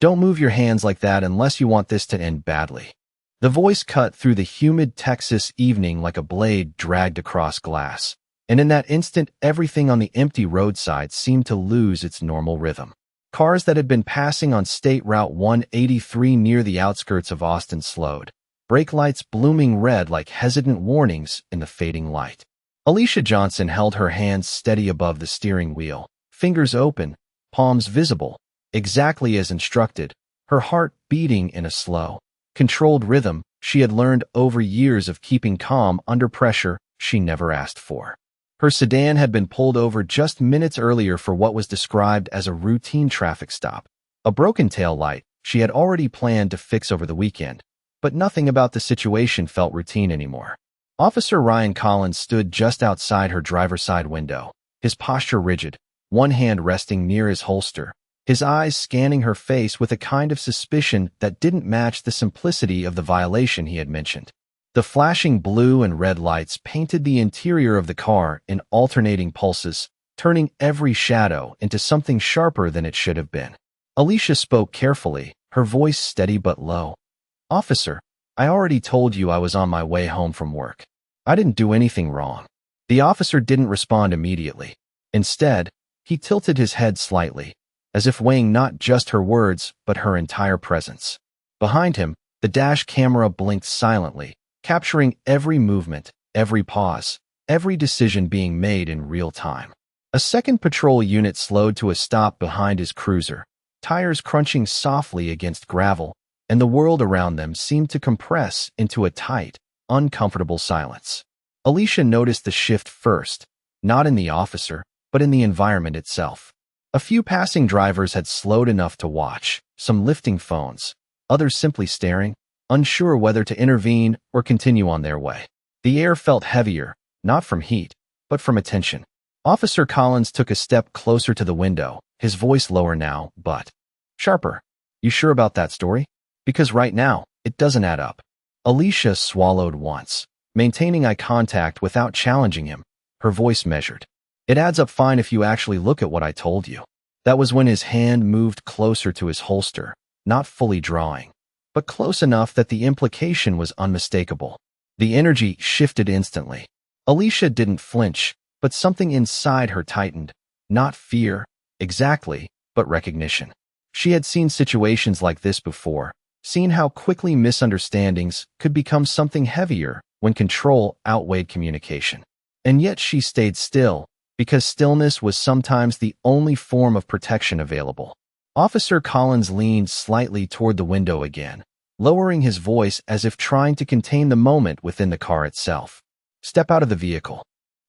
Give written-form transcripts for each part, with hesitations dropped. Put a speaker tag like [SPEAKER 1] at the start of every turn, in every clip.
[SPEAKER 1] Don't move your hands like that unless you want this to end badly. The voice cut through the humid Texas evening like a blade dragged across glass, and in that instant everything on the empty roadside seemed to lose its normal rhythm. Cars that had been passing on State Route 183 near the outskirts of Austin slowed, brake lights blooming red like hesitant warnings in the fading light. Alicia Johnson held her hands steady above the steering wheel, fingers open, palms visible, exactly as instructed, her heart beating in a slow, controlled rhythm she had learned over years of keeping calm under pressure she never asked for. Her sedan had been pulled over just minutes earlier for what was described as a routine traffic stop, a broken tail light she had already planned to fix over the weekend, but nothing about the situation felt routine anymore. Officer Ryan Collins stood just outside her driver's side window, his posture rigid, one hand resting near his holster, his eyes scanning her face with a kind of suspicion that didn't match the simplicity of the violation he had mentioned. The flashing blue and red lights painted the interior of the car in alternating pulses, turning every shadow into something sharper than it should have been. Alicia spoke carefully, her voice steady but low. "Officer, I already told you I was on my way home from work. I didn't do anything wrong." The officer didn't respond immediately. Instead, he tilted his head slightly, as if weighing not just her words but her entire presence. Behind him, the dash camera blinked silently, capturing every movement, every pause, every decision being made in real time. A second patrol unit slowed to a stop behind his cruiser, tires crunching softly against gravel, and the world around them seemed to compress into a tight, uncomfortable silence. Alicia noticed the shift first, not in the officer, but in the environment itself. A few passing drivers had slowed enough to watch, some lifting phones, others simply staring, unsure whether to intervene or continue on their way. The air felt heavier, not from heat, but from attention. Officer Collins took a step closer to the window, his voice lower now, but sharper. "You sure about that story? Because right now, it doesn't add up." Alicia swallowed once, maintaining eye contact without challenging him, her voice measured. "It adds up fine if you actually look at what I told you." That was when his hand moved closer to his holster, not fully drawing, but close enough that the implication was unmistakable. The energy shifted instantly. Alicia didn't flinch, but something inside her tightened, not fear, exactly, but recognition. She had seen situations like this before, seen how quickly misunderstandings could become something heavier when control outweighed communication. And yet she stayed still, because stillness was sometimes the only form of protection available. Officer Collins leaned slightly toward the window again, lowering his voice as if trying to contain the moment within the car itself. "Step out of the vehicle."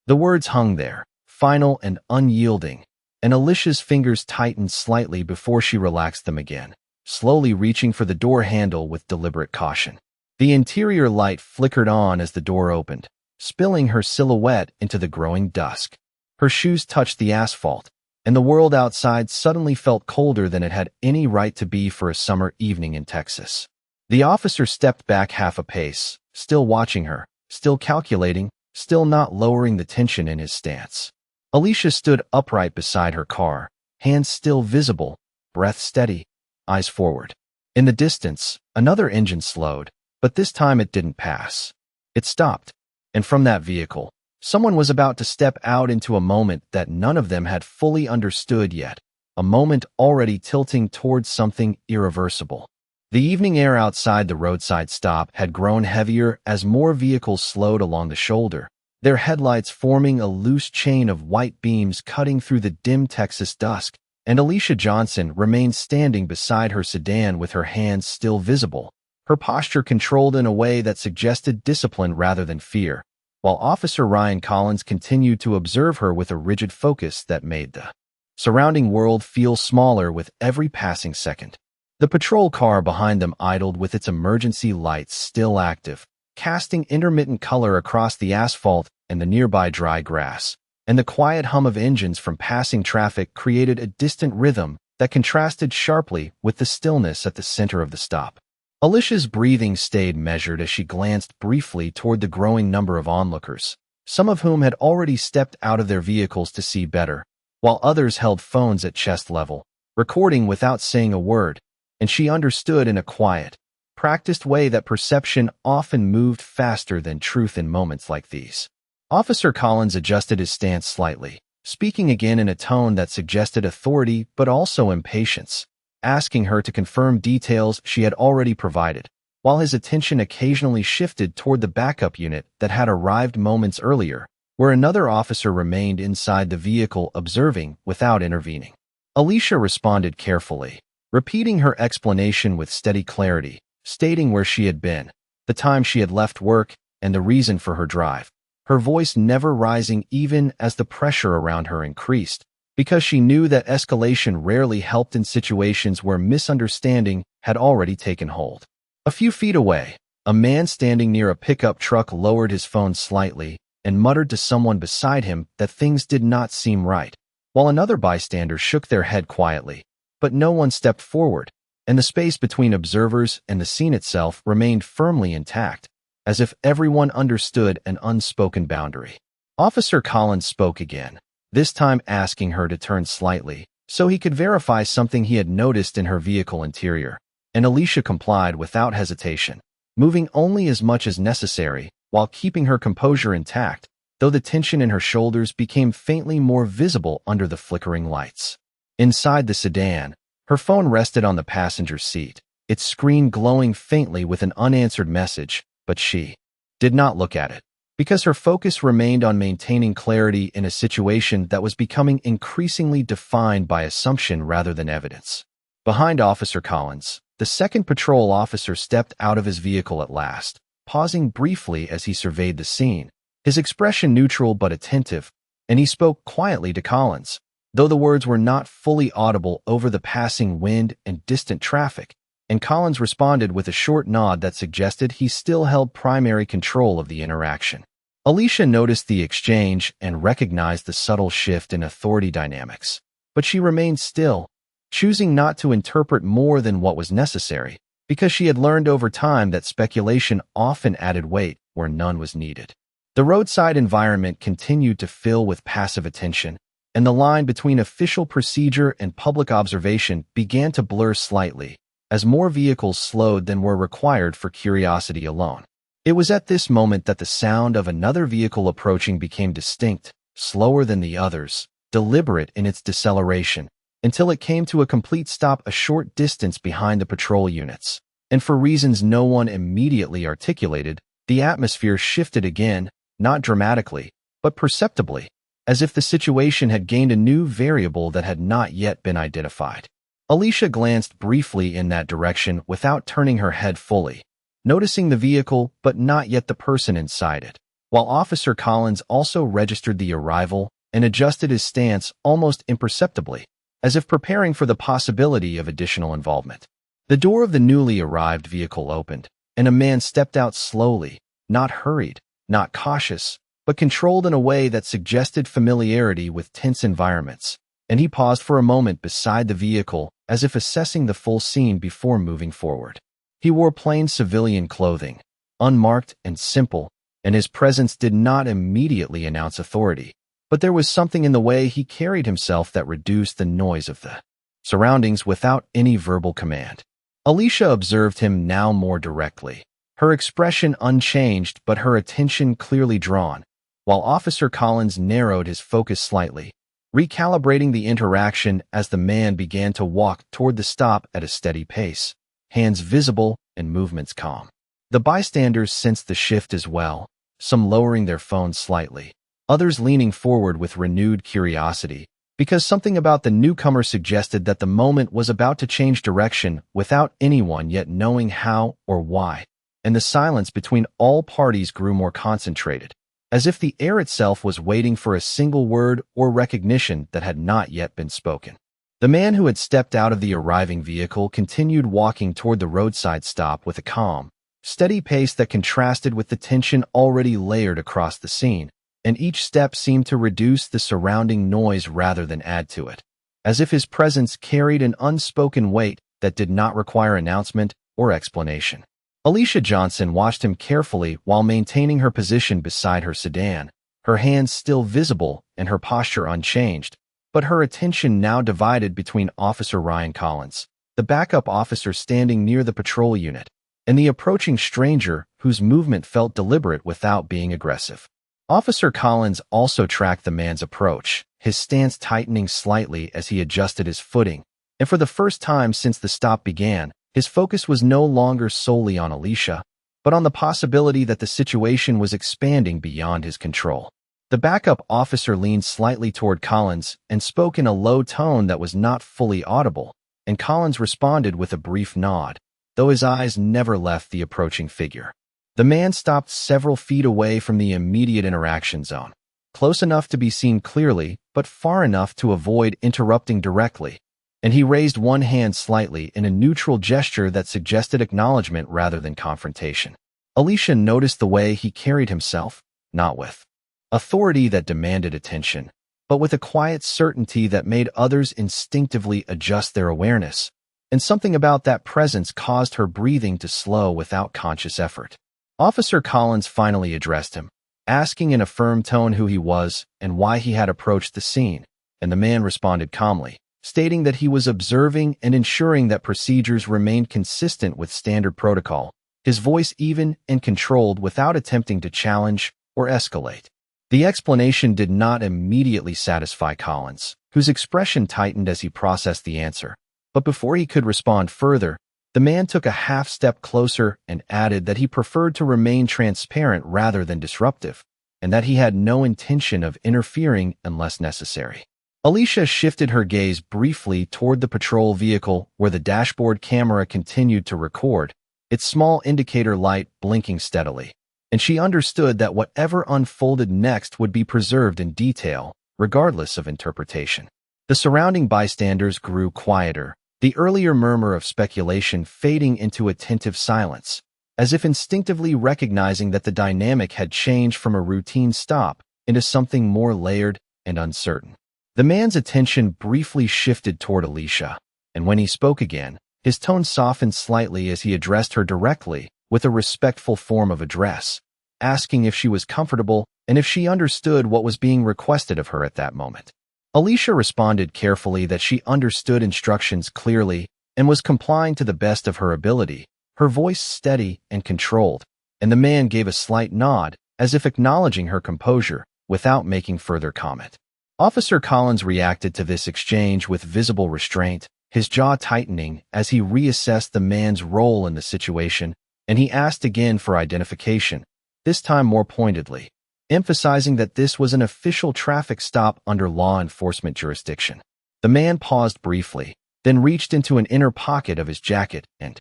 [SPEAKER 1] The words hung there, final and unyielding, and Alicia's fingers tightened slightly before she relaxed them again, slowly reaching for the door handle with deliberate caution. The interior light flickered on as the door opened, spilling her silhouette into the growing dusk. Her shoes touched the asphalt, and the world outside suddenly felt colder than it had any right to be for a summer evening in Texas. The officer stepped back half a pace, still watching her, still calculating, still not lowering the tension in his stance. Alicia stood upright beside her car, hands still visible, breath steady, eyes forward. In the distance, another engine slowed, but this time it didn't pass. It stopped, and from that vehicle, someone was about to step out into a moment that none of them had fully understood yet, a moment already tilting towards something irreversible. The evening air outside the roadside stop had grown heavier as more vehicles slowed along the shoulder, their headlights forming a loose chain of white beams cutting through the dim Texas dusk, and Alicia Johnson remained standing beside her sedan with her hands still visible, her posture controlled in a way that suggested discipline rather than fear, while Officer Ryan Collins continued to observe her with a rigid focus that made the surrounding world feel smaller with every passing second. The patrol car behind them idled with its emergency lights still active, casting intermittent color across the asphalt and the nearby dry grass, and the quiet hum of engines from passing traffic created a distant rhythm that contrasted sharply with the stillness at the center of the stop. Alicia's breathing stayed measured as she glanced briefly toward the growing number of onlookers, some of whom had already stepped out of their vehicles to see better, while others held phones at chest level, recording without saying a word, and she understood in a quiet, practiced way that perception often moved faster than truth in moments like these. Officer Collins adjusted his stance slightly, speaking again in a tone that suggested authority but also impatience, asking her to confirm details she had already provided, while his attention occasionally shifted toward the backup unit that had arrived moments earlier, where another officer remained inside the vehicle observing without intervening. Alicia responded carefully, repeating her explanation with steady clarity, stating where she had been, the time she had left work, and the reason for her drive, her voice never rising even as the pressure around her increased, because she knew that escalation rarely helped in situations where misunderstanding had already taken hold. A few feet away, a man standing near a pickup truck lowered his phone slightly and muttered to someone beside him that things did not seem right, while another bystander shook their head quietly. But no one stepped forward, and the space between observers and the scene itself remained firmly intact, as if everyone understood an unspoken boundary. Officer Collins spoke again, this time asking her to turn slightly, so he could verify something he had noticed in her vehicle interior, and Alicia complied without hesitation, moving only as much as necessary while keeping her composure intact, though the tension in her shoulders became faintly more visible under the flickering lights. Inside the sedan, her phone rested on the passenger seat, its screen glowing faintly with an unanswered message, but she did not look at it, because her focus remained on maintaining clarity in a situation that was becoming increasingly defined by assumption rather than evidence. Behind Officer Collins, the second patrol officer stepped out of his vehicle at last, pausing briefly as he surveyed the scene, his expression neutral but attentive, and he spoke quietly to Collins, though the words were not fully audible over the passing wind and distant traffic, and Collins responded with a short nod that suggested he still held primary control of the interaction. Alicia noticed the exchange and recognized the subtle shift in authority dynamics, but she remained still, choosing not to interpret more than what was necessary, because she had learned over time that speculation often added weight where none was needed. The roadside environment continued to fill with passive attention, and the line between official procedure and public observation began to blur slightly, as more vehicles slowed than were required for curiosity alone. It was at this moment that the sound of another vehicle approaching became distinct, slower than the others, deliberate in its deceleration, until it came to a complete stop a short distance behind the patrol units. And for reasons no one immediately articulated, the atmosphere shifted again, not dramatically, but perceptibly, as if the situation had gained a new variable that had not yet been identified. Alicia glanced briefly in that direction without turning her head fully, noticing the vehicle but not yet the person inside it, while Officer Collins also registered the arrival and adjusted his stance almost imperceptibly, as if preparing for the possibility of additional involvement. The door of the newly arrived vehicle opened, and a man stepped out slowly, not hurried, not cautious, but controlled in a way that suggested familiarity with tense environments, and he paused for a moment beside the vehicle as if assessing the full scene before moving forward. He wore plain civilian clothing, unmarked and simple, and his presence did not immediately announce authority, but there was something in the way he carried himself that reduced the noise of the surroundings without any verbal command. Alicia observed him now more directly, her expression unchanged but her attention clearly drawn, while Officer Collins narrowed his focus slightly, recalibrating the interaction as the man began to walk toward the stop at a steady pace, hands visible and movements calm. The bystanders sensed the shift as well, some lowering their phones slightly, others leaning forward with renewed curiosity, because something about the newcomer suggested that the moment was about to change direction without anyone yet knowing how or why, and the silence between all parties grew more concentrated, as if the air itself was waiting for a single word or recognition that had not yet been spoken. The man who had stepped out of the arriving vehicle continued walking toward the roadside stop with a calm, steady pace that contrasted with the tension already layered across the scene, and each step seemed to reduce the surrounding noise rather than add to it, as if his presence carried an unspoken weight that did not require announcement or explanation. Alicia Johnson watched him carefully while maintaining her position beside her sedan, her hands still visible and her posture unchanged, but her attention now divided between Officer Ryan Collins, the backup officer standing near the patrol unit, and the approaching stranger whose movement felt deliberate without being aggressive. Officer Collins also tracked the man's approach, his stance tightening slightly as he adjusted his footing, and for the first time since the stop began, his focus was no longer solely on Alicia, but on the possibility that the situation was expanding beyond his control. The backup officer leaned slightly toward Collins and spoke in a low tone that was not fully audible, and Collins responded with a brief nod, though his eyes never left the approaching figure. The man stopped several feet away from the immediate interaction zone, close enough to be seen clearly, but far enough to avoid interrupting directly, and he raised one hand slightly in a neutral gesture that suggested acknowledgement rather than confrontation. Alicia noticed the way he carried himself, not with authority that demanded attention, but with a quiet certainty that made others instinctively adjust their awareness, and something about that presence caused her breathing to slow without conscious effort. Officer Collins finally addressed him, asking in a firm tone who he was and why he had approached the scene, and the man responded calmly, stating that he was observing and ensuring that procedures remained consistent with standard protocol, his voice even and controlled without attempting to challenge or escalate. The explanation did not immediately satisfy Collins, whose expression tightened as he processed the answer, but before he could respond further, the man took a half step closer and added that he preferred to remain transparent rather than disruptive, and that he had no intention of interfering unless necessary. Alicia shifted her gaze briefly toward the patrol vehicle where the dashboard camera continued to record, its small indicator light blinking steadily, and she understood that whatever unfolded next would be preserved in detail, regardless of interpretation. The surrounding bystanders grew quieter, the earlier murmur of speculation fading into attentive silence, as if instinctively recognizing that the dynamic had changed from a routine stop into something more layered and uncertain. The man's attention briefly shifted toward Alicia, and when he spoke again, his tone softened slightly as he addressed her directly with a respectful form of address, asking if she was comfortable and if she understood what was being requested of her at that moment. Alicia responded carefully that she understood instructions clearly and was complying to the best of her ability, her voice steady and controlled, and the man gave a slight nod, as if acknowledging her composure, without making further comment. Officer Collins reacted to this exchange with visible restraint, his jaw tightening as he reassessed the man's role in the situation, and he asked again for identification, this time more pointedly, emphasizing that this was an official traffic stop under law enforcement jurisdiction. The man paused briefly, then reached into an inner pocket of his jacket and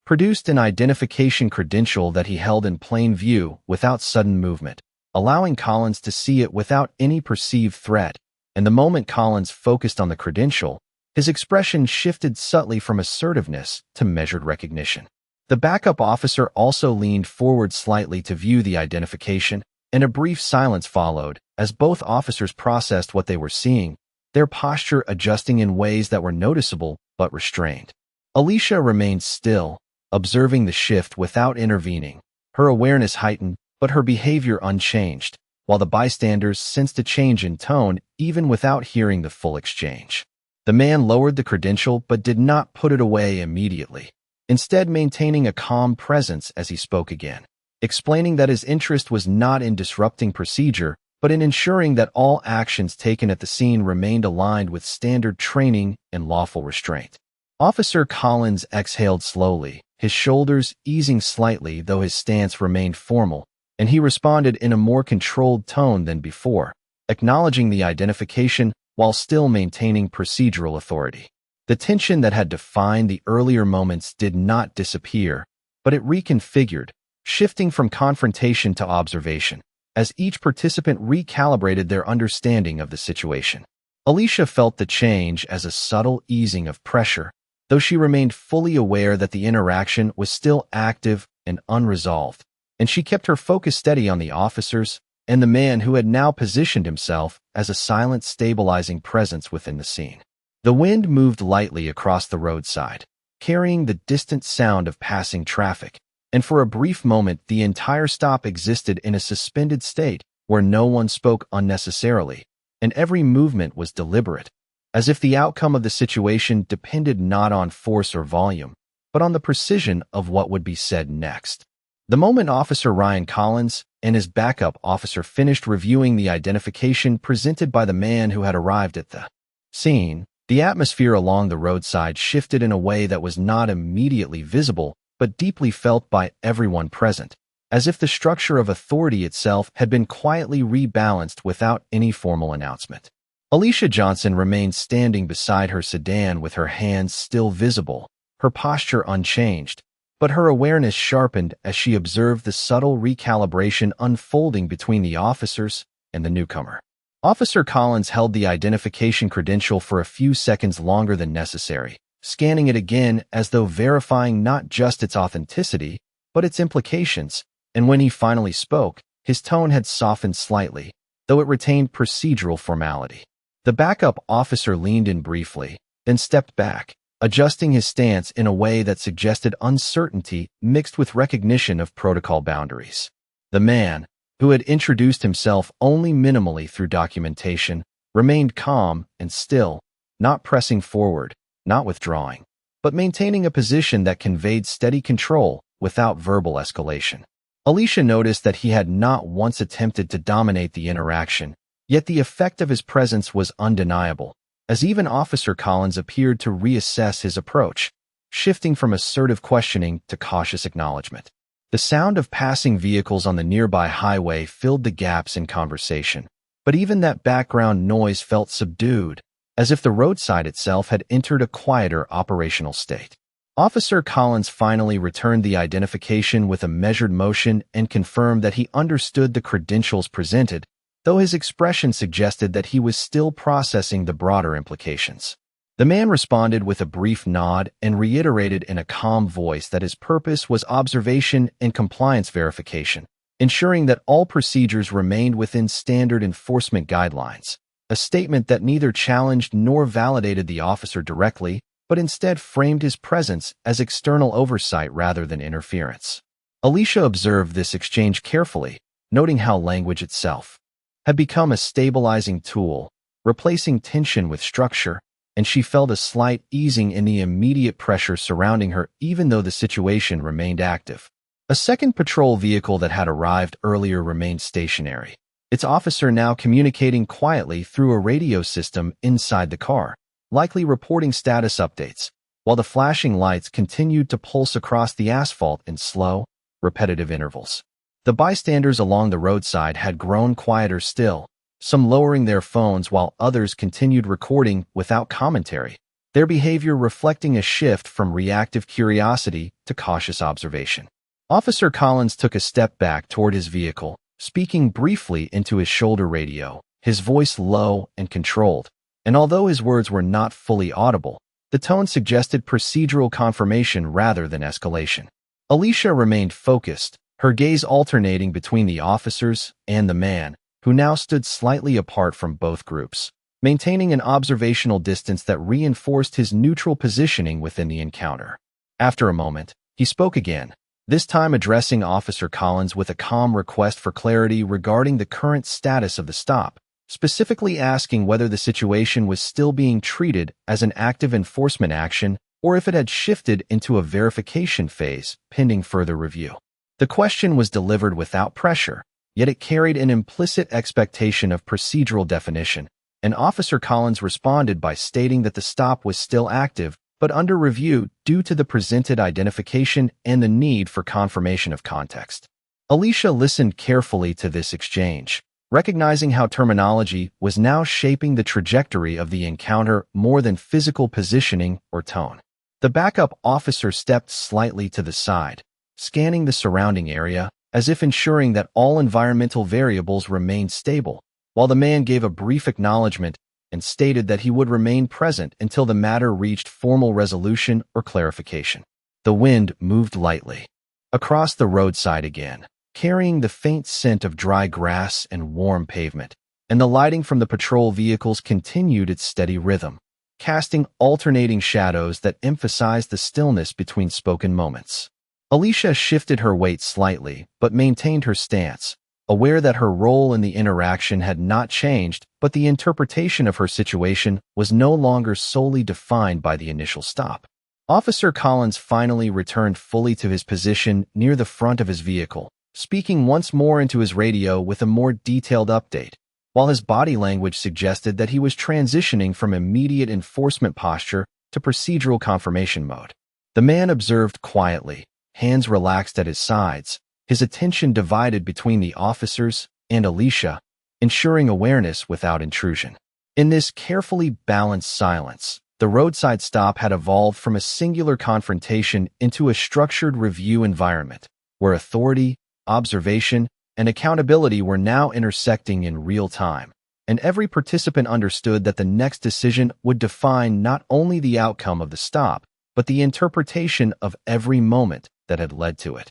[SPEAKER 1] produced an identification credential that he held in plain view without sudden movement, allowing Collins to see it without any perceived threat, and the moment Collins focused on the credential, his expression shifted subtly from assertiveness to measured recognition. The backup officer also leaned forward slightly to view the identification, and a brief silence followed as both officers processed what they were seeing, their posture adjusting in ways that were noticeable but restrained. Alicia remained still, observing the shift without intervening, her awareness heightened but her behavior unchanged, while the bystanders sensed a change in tone even without hearing the full exchange. The man lowered the credential but did not put it away immediately, instead maintaining a calm presence as he spoke again, explaining that his interest was not in disrupting procedure, but in ensuring that all actions taken at the scene remained aligned with standard training and lawful restraint. Officer Collins exhaled slowly, his shoulders easing slightly though his stance remained formal, and he responded in a more controlled tone than before, acknowledging the identification while still maintaining procedural authority. The tension that had defined the earlier moments did not disappear, but it reconfigured, shifting from confrontation to observation, as each participant recalibrated their understanding of the situation. Alicia felt the change as a subtle easing of pressure, though she remained fully aware that the interaction was still active and unresolved, and she kept her focus steady on the officers and the man who had now positioned himself as a silent, stabilizing presence within the scene. The wind moved lightly across the roadside, carrying the distant sound of passing traffic, and for a brief moment the entire stop existed in a suspended state where no one spoke unnecessarily, and every movement was deliberate, as if the outcome of the situation depended not on force or volume, but on the precision of what would be said next. The moment Officer Ryan Collins and his backup officer finished reviewing the identification presented by the man who had arrived at the scene, the atmosphere along the roadside shifted in a way that was not immediately visible but deeply felt by everyone present, as if the structure of authority itself had been quietly rebalanced without any formal announcement. Alicia Johnson remained standing beside her sedan with her hands still visible, her posture unchanged, but her awareness sharpened as she observed the subtle recalibration unfolding between the officers and the newcomer. Officer Collins held the identification credential for a few seconds longer than necessary, scanning it again as though verifying not just its authenticity, but its implications, and when he finally spoke, his tone had softened slightly, though it retained procedural formality. The backup officer leaned in briefly, then stepped back, adjusting his stance in a way that suggested uncertainty mixed with recognition of protocol boundaries. The man, who had introduced himself only minimally through documentation, remained calm and still, not pressing forward, not withdrawing, but maintaining a position that conveyed steady control without verbal escalation. Alicia noticed that he had not once attempted to dominate the interaction, yet the effect of his presence was undeniable, as even Officer Collins appeared to reassess his approach, shifting from assertive questioning to cautious acknowledgement. The sound of passing vehicles on the nearby highway filled the gaps in conversation, but even that background noise felt subdued, as if the roadside itself had entered a quieter operational state. Officer Collins finally returned the identification with a measured motion and confirmed that he understood the credentials presented, though his expression suggested that he was still processing the broader implications. The man responded with a brief nod and reiterated in a calm voice that his purpose was observation and compliance verification, ensuring that all procedures remained within standard enforcement guidelines, a statement that neither challenged nor validated the officer directly, but instead framed his presence as external oversight rather than interference. Alicia observed this exchange carefully, noting how language itself had become a stabilizing tool, replacing tension with structure, and she felt a slight easing in the immediate pressure surrounding her even though the situation remained active. A second patrol vehicle that had arrived earlier remained stationary, its officer now communicating quietly through a radio system inside the car, likely reporting status updates, while the flashing lights continued to pulse across the asphalt in slow, repetitive intervals. The bystanders along the roadside had grown quieter still, some lowering their phones while others continued recording without commentary, their behavior reflecting a shift from reactive curiosity to cautious observation. Officer Collins took a step back toward his vehicle, speaking briefly into his shoulder radio, his voice low and controlled, and although his words were not fully audible, the tone suggested procedural confirmation rather than escalation. Alicia remained focused, her gaze alternating between the officers and the man, who now stood slightly apart from both groups, maintaining an observational distance that reinforced his neutral positioning within the encounter. After a moment, he spoke again, this time addressing Officer Collins with a calm request for clarity regarding the current status of the stop, specifically asking whether the situation was still being treated as an active enforcement action or if it had shifted into a verification phase pending further review. The question was delivered without pressure, yet it carried an implicit expectation of procedural definition, and Officer Collins responded by stating that the stop was still active but under review due to the presented identification and the need for confirmation of context. Alicia listened carefully to this exchange, recognizing how terminology was now shaping the trajectory of the encounter more than physical positioning or tone. The backup officer stepped slightly to the side, scanning the surrounding area, as if ensuring that all environmental variables remained stable, while the man gave a brief acknowledgement and stated that he would remain present until the matter reached formal resolution or clarification. The wind moved lightly across the roadside again, carrying the faint scent of dry grass and warm pavement, and the lighting from the patrol vehicles continued its steady rhythm, casting alternating shadows that emphasized the stillness between spoken moments. Alicia shifted her weight slightly, but maintained her stance, aware that her role in the interaction had not changed, but the interpretation of her situation was no longer solely defined by the initial stop. Officer Collins finally returned fully to his position near the front of his vehicle, speaking once more into his radio with a more detailed update, while his body language suggested that he was transitioning from immediate enforcement posture to procedural confirmation mode. The man observed quietly, hands relaxed at his sides, his attention divided between the officers and Alicia, ensuring awareness without intrusion. In this carefully balanced silence, the roadside stop had evolved from a singular confrontation into a structured review environment, where authority, observation, and accountability were now intersecting in real time, and every participant understood that the next decision would define not only the outcome of the stop, but the interpretation of every moment that had led to it.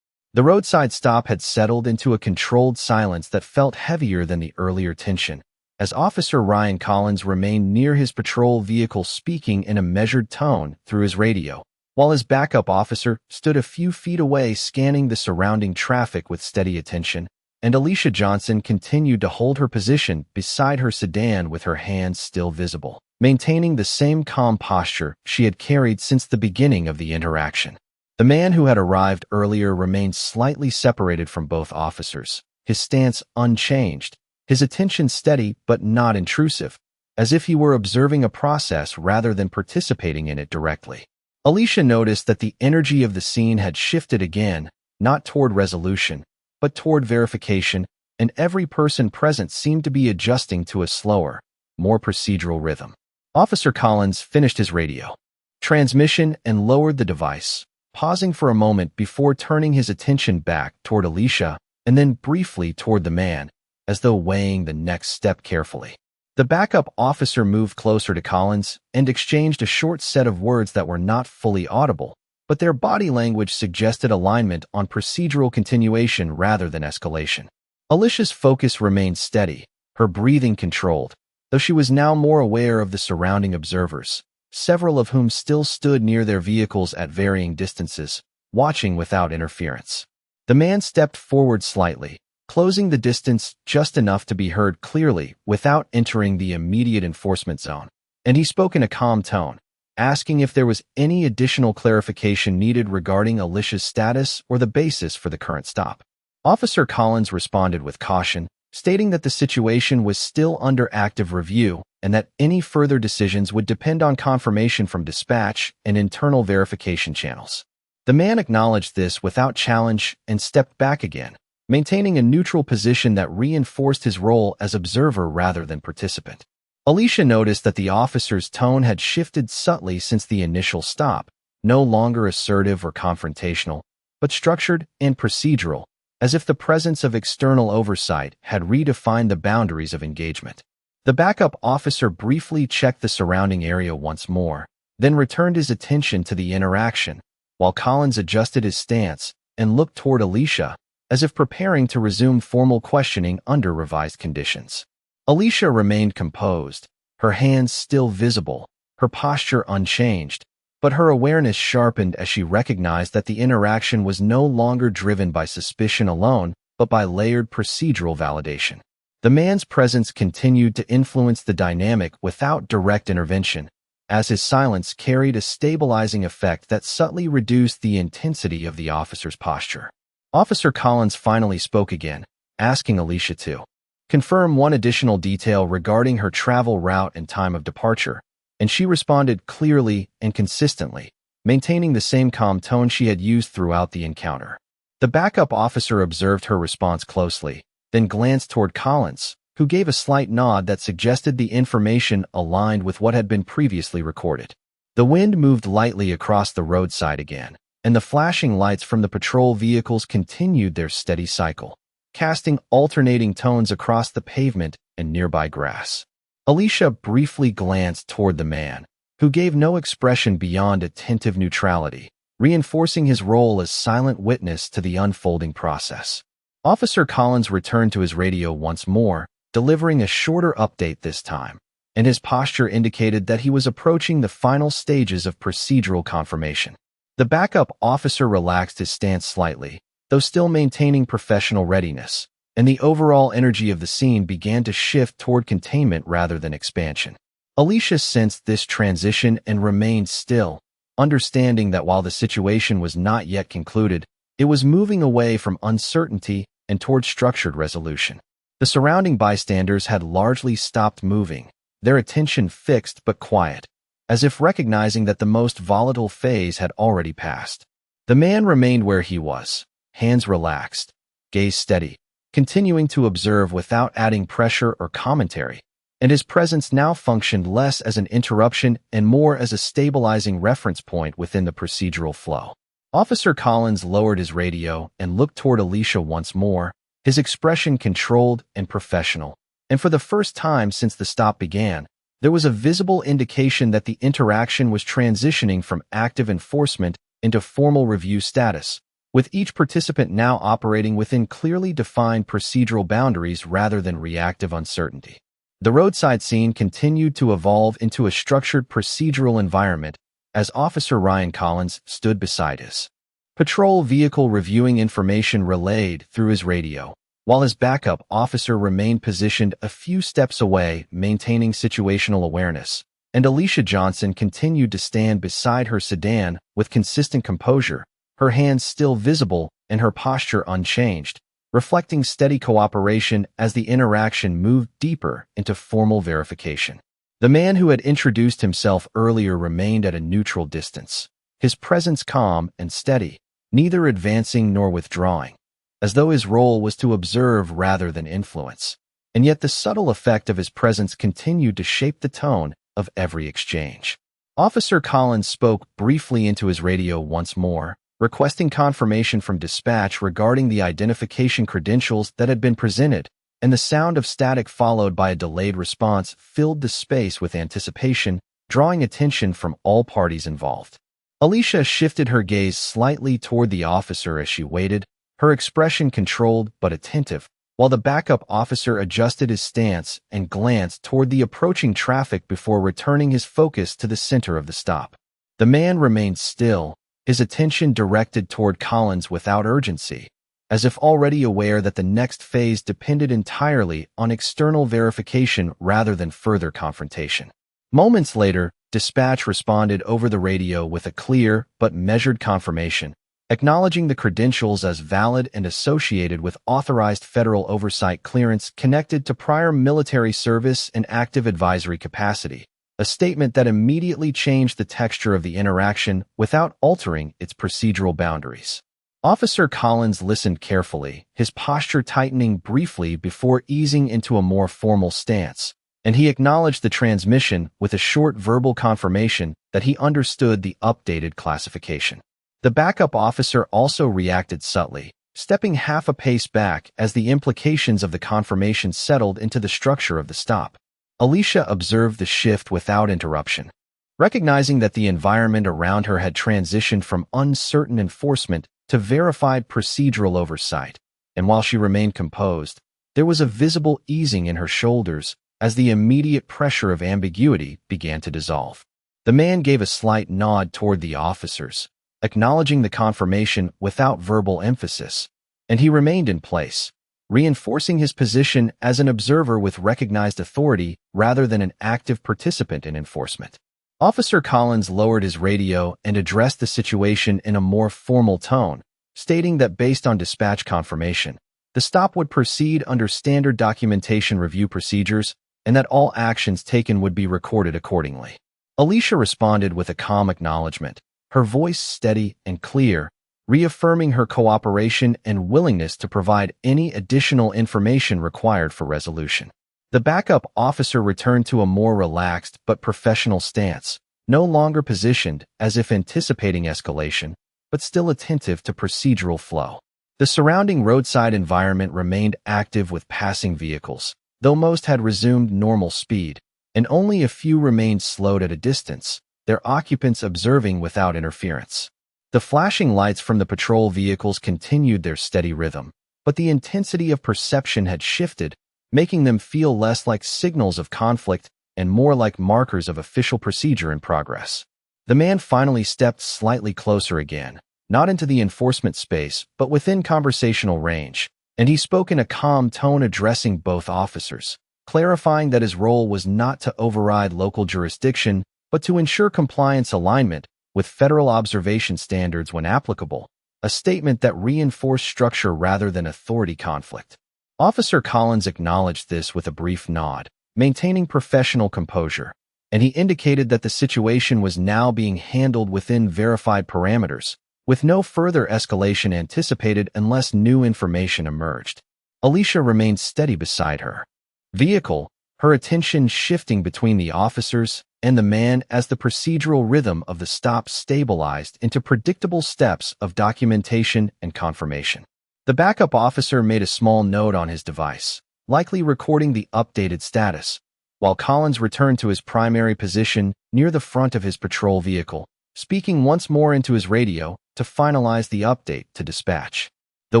[SPEAKER 1] The roadside stop had settled into a controlled silence that felt heavier than the earlier tension, as Officer Ryan Collins remained near his patrol vehicle speaking in a measured tone through his radio, while his backup officer stood a few feet away scanning the surrounding traffic with steady attention, and Alicia Johnson continued to hold her position beside her sedan with her hands still visible, maintaining the same calm posture she had carried since the beginning of the interaction. The man who had arrived earlier remained slightly separated from both officers, his stance unchanged, his attention steady but not intrusive, as if he were observing a process rather than participating in it directly. Alicia noticed that the energy of the scene had shifted again, not toward resolution, but toward verification, and every person present seemed to be adjusting to a slower, more procedural rhythm. Officer Collins finished his radio transmission and lowered the device, pausing for a moment before turning his attention back toward Alicia and then briefly toward the man, as though weighing the next step carefully. The backup officer moved closer to Collins and exchanged a short set of words that were not fully audible, but their body language suggested alignment on procedural continuation rather than escalation. Alicia's focus remained steady, her breathing controlled, though she was now more aware of the surrounding observers, several of whom still stood near their vehicles at varying distances, watching without interference. The man stepped forward slightly, closing the distance just enough to be heard clearly without entering the immediate enforcement zone, and he spoke in a calm tone, asking if there was any additional clarification needed regarding Alicia's status or the basis for the current stop. Officer Collins responded with caution, stating that the situation was still under active review and that any further decisions would depend on confirmation from dispatch and internal verification channels. The man acknowledged this without challenge and stepped back again, maintaining a neutral position that reinforced his role as observer rather than participant. Alicia noticed that the officer's tone had shifted subtly since the initial stop, no longer assertive or confrontational, but structured and procedural, as if the presence of external oversight had redefined the boundaries of engagement. The backup officer briefly checked the surrounding area once more, then returned his attention to the interaction, while Collins adjusted his stance and looked toward Alicia, as if preparing to resume formal questioning under revised conditions. Alicia remained composed, her hands still visible, her posture unchanged, but her awareness sharpened as she recognized that the interaction was no longer driven by suspicion alone, but by layered procedural validation. The man's presence continued to influence the dynamic without direct intervention, as his silence carried a stabilizing effect that subtly reduced the intensity of the officer's posture. Officer Collins finally spoke again, asking Alicia to confirm one additional detail regarding her travel route and time of departure, and she responded clearly and consistently, maintaining the same calm tone she had used throughout the encounter. The backup officer observed her response closely, then glanced toward Collins, who gave a slight nod that suggested the information aligned with what had been previously recorded. The wind moved lightly across the roadside again, and the flashing lights from the patrol vehicles continued their steady cycle, casting alternating tones across the pavement and nearby grass. Alicia briefly glanced toward the man, who gave no expression beyond attentive neutrality, reinforcing his role as silent witness to the unfolding process. Officer Collins returned to his radio once more, delivering a shorter update this time, and his posture indicated that he was approaching the final stages of procedural confirmation. The backup officer relaxed his stance slightly, though still maintaining professional readiness, and the overall energy of the scene began to shift toward containment rather than expansion. Alicia sensed this transition and remained still, understanding that while the situation was not yet concluded, it was moving away from uncertainty and toward structured resolution. The surrounding bystanders had largely stopped moving, their attention fixed but quiet, as if recognizing that the most volatile phase had already passed. The man remained where he was, hands relaxed, gaze steady, continuing to observe without adding pressure or commentary, and his presence now functioned less as an interruption and more as a stabilizing reference point within the procedural flow. Officer Collins lowered his radio and looked toward Alicia once more, his expression controlled and professional, and for the first time since the stop began, there was a visible indication that the interaction was transitioning from active enforcement into formal review status, with each participant now operating within clearly defined procedural boundaries rather than reactive uncertainty. The roadside scene continued to evolve into a structured procedural environment as Officer Ryan Collins stood beside his patrol vehicle reviewing information relayed through his radio, while his backup officer remained positioned a few steps away, maintaining situational awareness, and Alicia Johnson continued to stand beside her sedan with consistent composure, her hands still visible and her posture unchanged, reflecting steady cooperation as the interaction moved deeper into formal verification. The man who had introduced himself earlier remained at a neutral distance, his presence calm and steady, neither advancing nor withdrawing, as though his role was to observe rather than influence. And yet the subtle effect of his presence continued to shape the tone of every exchange. Officer Collins spoke briefly into his radio once more, requesting confirmation from dispatch regarding the identification credentials that had been presented, and the sound of static followed by a delayed response filled the space with anticipation, drawing attention from all parties involved. Alicia shifted her gaze slightly toward the officer as she waited, her expression controlled but attentive, while the backup officer adjusted his stance and glanced toward the approaching traffic before returning his focus to the center of the stop. The man remained still, his attention directed toward Collins without urgency, as if already aware that the next phase depended entirely on external verification rather than further confrontation. Moments later, dispatch responded over the radio with a clear but measured confirmation, acknowledging the credentials as valid and associated with authorized federal oversight clearance connected to prior military service and active advisory capacity, a statement that immediately changed the texture of the interaction without altering its procedural boundaries. Officer Collins listened carefully, his posture tightening briefly before easing into a more formal stance, and he acknowledged the transmission with a short verbal confirmation that he understood the updated classification. The backup officer also reacted subtly, stepping half a pace back as the implications of the confirmation settled into the structure of the stop. Alicia observed the shift without interruption, recognizing that the environment around her had transitioned from uncertain enforcement to verified procedural oversight, and while she remained composed, there was a visible easing in her shoulders as the immediate pressure of ambiguity began to dissolve. The man gave a slight nod toward the officers, acknowledging the confirmation without verbal emphasis, and he remained in place, reinforcing his position as an observer with recognized authority rather than an active participant in enforcement. Officer Collins lowered his radio and addressed the situation in a more formal tone, stating that based on dispatch confirmation, the stop would proceed under standard documentation review procedures and that all actions taken would be recorded accordingly. Alicia responded with a calm acknowledgement, her voice steady and clear, reaffirming her cooperation and willingness to provide any additional information required for resolution. The backup officer returned to a more relaxed but professional stance, no longer positioned as if anticipating escalation, but still attentive to procedural flow. The surrounding roadside environment remained active with passing vehicles, though most had resumed normal speed, and only a few remained slowed at a distance, their occupants observing without interference. The flashing lights from the patrol vehicles continued their steady rhythm, but the intensity of perception had shifted, making them feel less like signals of conflict and more like markers of official procedure in progress. The man finally stepped slightly closer again, not into the enforcement space, but within conversational range, and he spoke in a calm tone addressing both officers, clarifying that his role was not to override local jurisdiction, but to ensure compliance alignment with federal observation standards when applicable, a statement that reinforced structure rather than authority conflict. Officer Collins acknowledged this with a brief nod, maintaining professional composure, and he indicated that the situation was now being handled within verified parameters, with no further escalation anticipated unless new information emerged. Alicia remained steady beside her vehicle, her attention shifting between the officers and the man as the procedural rhythm of the stop stabilized into predictable steps of documentation and confirmation. The backup officer made a small note on his device, likely recording the updated status, while Collins returned to his primary position near the front of his patrol vehicle, speaking once more into his radio to finalize the update to dispatch. The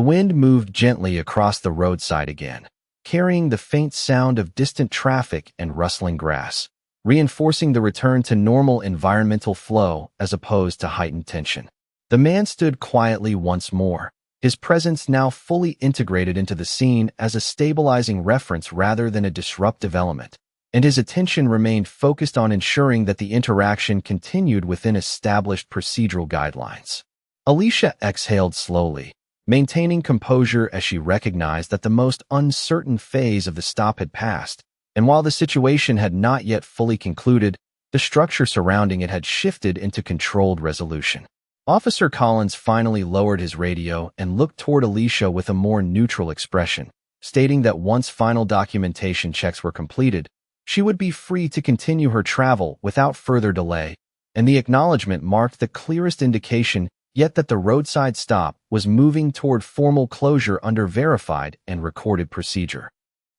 [SPEAKER 1] wind moved gently across the roadside again, carrying the faint sound of distant traffic and rustling grass, reinforcing the return to normal environmental flow as opposed to heightened tension. The man stood quietly once more, his presence now fully integrated into the scene as a stabilizing reference rather than a disruptive element, and his attention remained focused on ensuring that the interaction continued within established procedural guidelines. Alicia exhaled slowly, maintaining composure as she recognized that the most uncertain phase of the stop had passed, and while the situation had not yet fully concluded, the structure surrounding it had shifted into controlled resolution. Officer Collins finally lowered his radio and looked toward Alicia with a more neutral expression, stating that once final documentation checks were completed, she would be free to continue her travel without further delay, and the acknowledgement marked the clearest indication yet that the roadside stop was moving toward formal closure under verified and recorded procedure.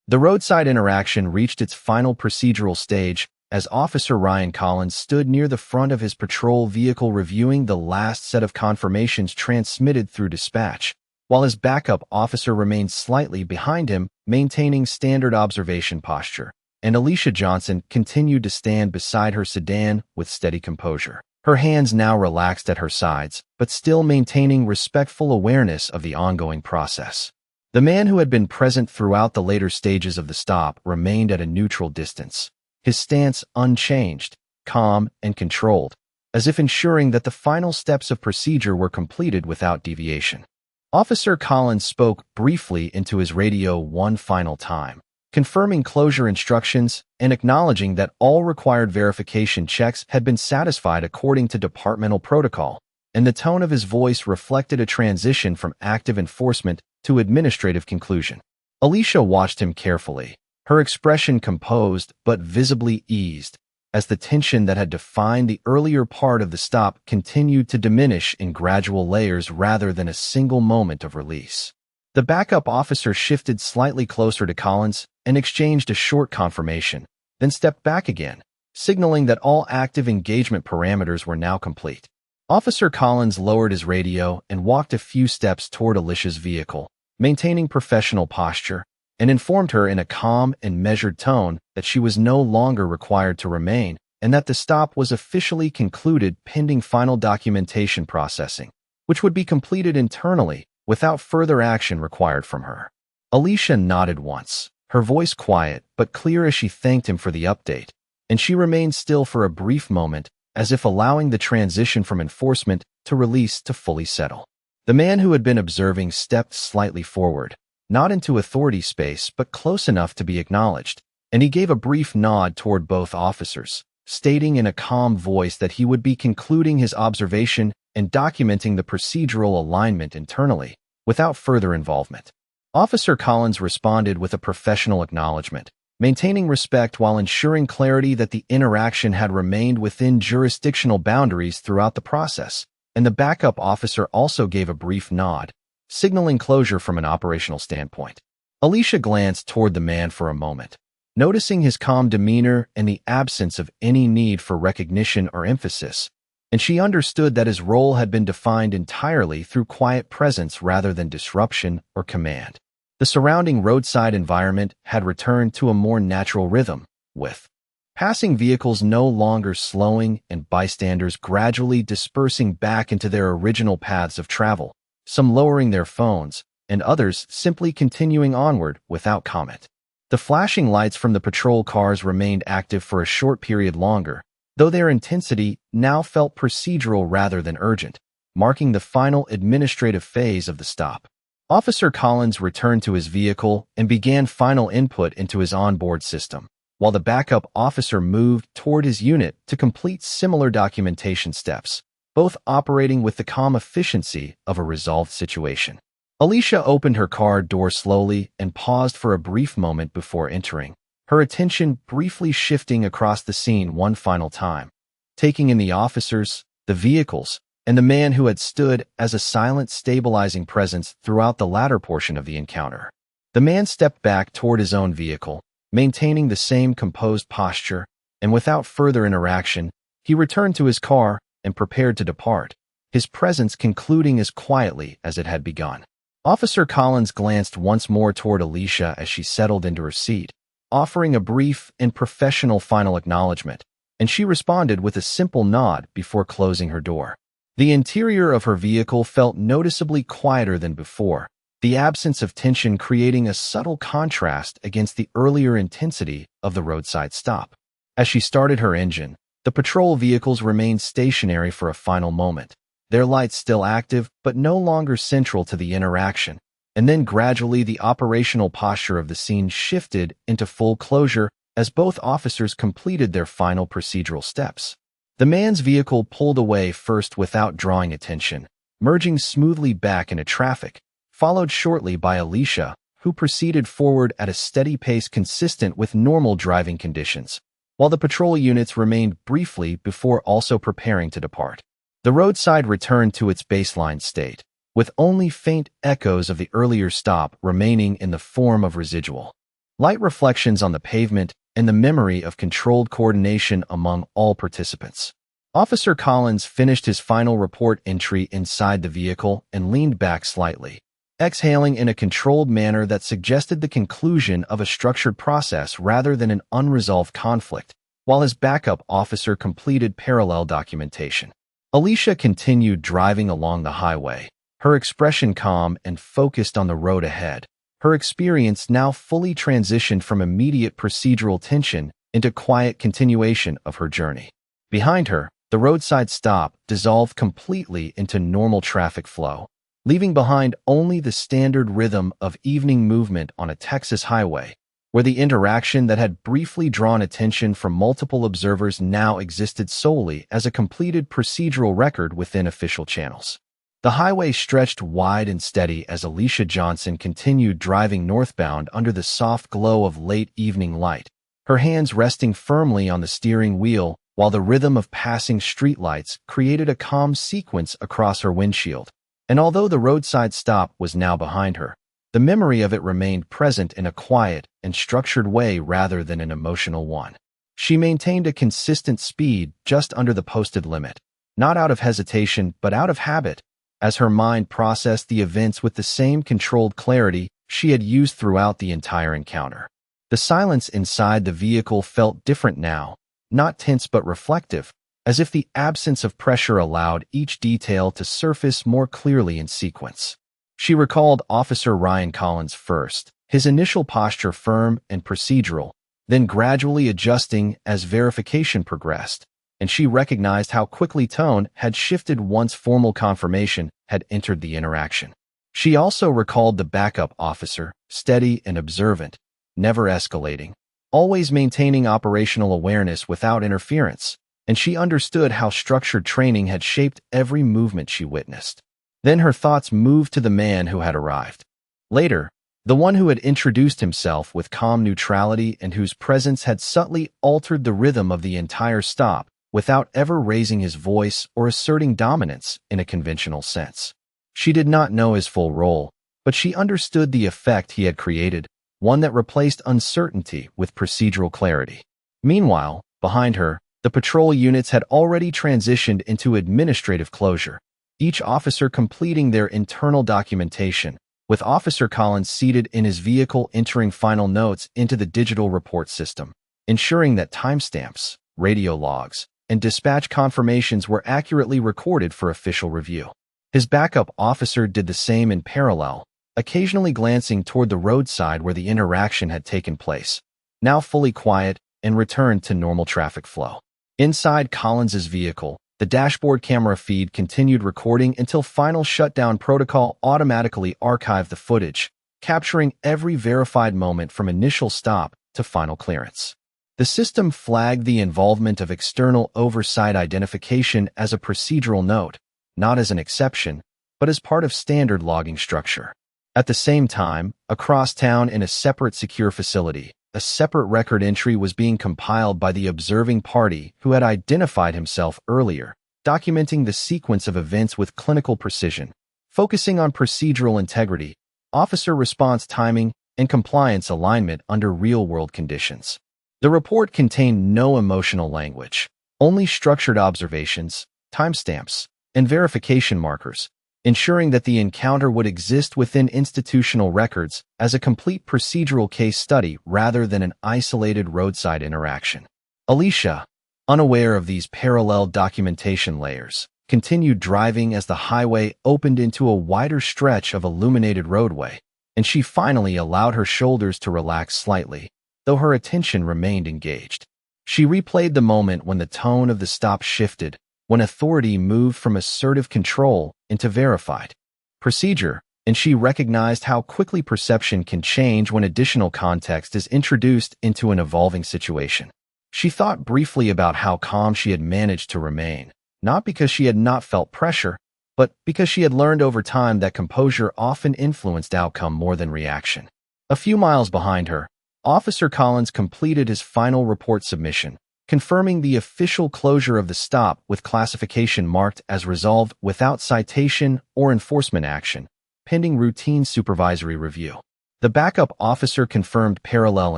[SPEAKER 1] The roadside interaction reached its final procedural stage as Officer Ryan Collins stood near the front of his patrol vehicle reviewing the last set of confirmations transmitted through dispatch, while his backup officer remained slightly behind him, maintaining standard observation posture, and Alicia Johnson continued to stand beside her sedan with steady composure, her hands now relaxed at her sides, but still maintaining respectful awareness of the ongoing process. The man who had been present throughout the later stages of the stop remained at a neutral distance, his stance unchanged, calm and controlled, as if ensuring that the final steps of procedure were completed without deviation. Officer Collins spoke briefly into his radio one final time, confirming closure instructions and acknowledging that all required verification checks had been satisfied according to departmental protocol, and the tone of his voice reflected a transition from active enforcement to administrative conclusion. Alicia watched him carefully, her expression composed but visibly eased, as the tension that had defined the earlier part of the stop continued to diminish in gradual layers rather than a single moment of release. The backup officer shifted slightly closer to Collins and exchanged a short confirmation, then stepped back again, signaling that all active engagement parameters were now complete. Officer Collins lowered his radio and walked a few steps toward Alicia's vehicle, maintaining professional posture, and informed her in a calm and measured tone that she was no longer required to remain and that the stop was officially concluded pending final documentation processing, which would be completed internally without further action required from her. Alicia nodded once, her voice quiet but clear as she thanked him for the update, and she remained still for a brief moment as if allowing the transition from enforcement to release to fully settle. The man who had been observing stepped slightly forward, not into authority space but close enough to be acknowledged, and he gave a brief nod toward both officers, stating in a calm voice that he would be concluding his observation and documenting the procedural alignment internally, without further involvement. Officer Collins responded with a professional acknowledgement, maintaining respect while ensuring clarity that the interaction had remained within jurisdictional boundaries throughout the process, and the backup officer also gave a brief nod, signaling closure from an operational standpoint. Alicia glanced toward the man for a moment, noticing his calm demeanor and the absence of any need for recognition or emphasis, and she understood that his role had been defined entirely through quiet presence rather than disruption or command. The surrounding roadside environment had returned to a more natural rhythm, with passing vehicles no longer slowing and bystanders gradually dispersing back into their original paths of travel, some lowering their phones, and others simply continuing onward without comment. The flashing lights from the patrol cars remained active for a short period longer, though their intensity now felt procedural rather than urgent, marking the final administrative phase of the stop. Officer Collins returned to his vehicle and began final input into his onboard system, while the backup officer moved toward his unit to complete similar documentation steps, both operating with the calm efficiency of a resolved situation. Alicia opened her car door slowly and paused for a brief moment before entering, her attention briefly shifting across the scene one final time, taking in the officers, the vehicles, and the man who had stood as a silent, stabilizing presence throughout the latter portion of the encounter. The man stepped back toward his own vehicle, maintaining the same composed posture, and without further interaction, he returned to his car and prepared to depart, his presence concluding as quietly as it had begun. Officer Collins glanced once more toward Alicia as she settled into her seat, offering a brief and professional final acknowledgement, and she responded with a simple nod before closing her door. The interior of her vehicle felt noticeably quieter than before, the absence of tension creating a subtle contrast against the earlier intensity of the roadside stop. As she started her engine, the patrol vehicles remained stationary for a final moment, their lights still active but no longer central to the interaction, and then gradually the operational posture of the scene shifted into full closure as both officers completed their final procedural steps. The man's vehicle pulled away first without drawing attention, merging smoothly back into traffic, followed shortly by Alicia, who proceeded forward at a steady pace consistent with normal driving conditions, while the patrol units remained briefly before also preparing to depart. The roadside returned to its baseline state, with only faint echoes of the earlier stop remaining in the form of residual light reflections on the pavement and the memory of controlled coordination among all participants. Officer Collins finished his final report entry inside the vehicle and leaned back slightly, exhaling in a controlled manner that suggested the conclusion of a structured process rather than an unresolved conflict, while his backup officer completed parallel documentation. Alicia continued driving along the highway, her expression calm and focused on the road ahead. Her experience now fully transitioned from immediate procedural tension into quiet continuation of her journey. Behind her, the roadside stop dissolved completely into normal traffic flow, leaving behind only the standard rhythm of evening movement on a Texas highway, where the interaction that had briefly drawn attention from multiple observers now existed solely as a completed procedural record within official channels. The highway stretched wide and steady as Alicia Johnson continued driving northbound under the soft glow of late evening light, her hands resting firmly on the steering wheel while the rhythm of passing streetlights created a calm sequence across her windshield. And although the roadside stop was now behind her, the memory of it remained present in a quiet and structured way rather than an emotional one. She maintained a consistent speed just under the posted limit, not out of hesitation but out of habit, as her mind processed the events with the same controlled clarity she had used throughout the entire encounter. The silence inside the vehicle felt different now, not tense but reflective, as if the absence of pressure allowed each detail to surface more clearly in sequence. She recalled Officer Ryan Collins first, his initial posture firm and procedural, then gradually adjusting as verification progressed, and she recognized how quickly tone had shifted once formal confirmation had entered the interaction. She also recalled the backup officer, steady and observant, never escalating, always maintaining operational awareness without interference, and she understood how structured training had shaped every movement she witnessed. Then her thoughts moved to the man who had arrived. Later, the one who had introduced himself with calm neutrality and whose presence had subtly altered the rhythm of the entire stop without ever raising his voice or asserting dominance in a conventional sense. She did not know his full role, but she understood the effect he had created, one that replaced uncertainty with procedural clarity. Meanwhile, behind her, the patrol units had already transitioned into administrative closure, each officer completing their internal documentation, with Officer Collins seated in his vehicle entering final notes into the digital report system, ensuring that timestamps, radio logs, and dispatch confirmations were accurately recorded for official review. His backup officer did the same in parallel, occasionally glancing toward the roadside where the interaction had taken place, now fully quiet and returned to normal traffic flow. Inside Collins's vehicle, the dashboard camera feed continued recording until final shutdown protocol automatically archived the footage, capturing every verified moment from initial stop to final clearance. The system flagged the involvement of external oversight identification as a procedural note, not as an exception, but as part of standard logging structure. At the same time, across town in a separate secure facility, a separate record entry was being compiled by the observing party who had identified himself earlier, documenting the sequence of events with clinical precision, focusing on procedural integrity, officer response timing, and compliance alignment under real-world conditions. The report contained no emotional language, only structured observations, timestamps, and verification markers, ensuring that the encounter would exist within institutional records as a complete procedural case study rather than an isolated roadside interaction. Alicia, unaware of these parallel documentation layers, continued driving as the highway opened into a wider stretch of illuminated roadway, and she finally allowed her shoulders to relax slightly, though her attention remained engaged. She replayed the moment when the tone of the stop shifted, when authority moved from assertive control into verified procedure, and she recognized how quickly perception can change when additional context is introduced into an evolving situation. She thought briefly about how calm she had managed to remain, not because she had not felt pressure, but because she had learned over time that composure often influenced outcome more than reaction. A few miles behind her, Officer Collins completed his final report submission, confirming the official closure of the stop with classification marked as resolved without citation or enforcement action, pending routine supervisory review. The backup officer confirmed parallel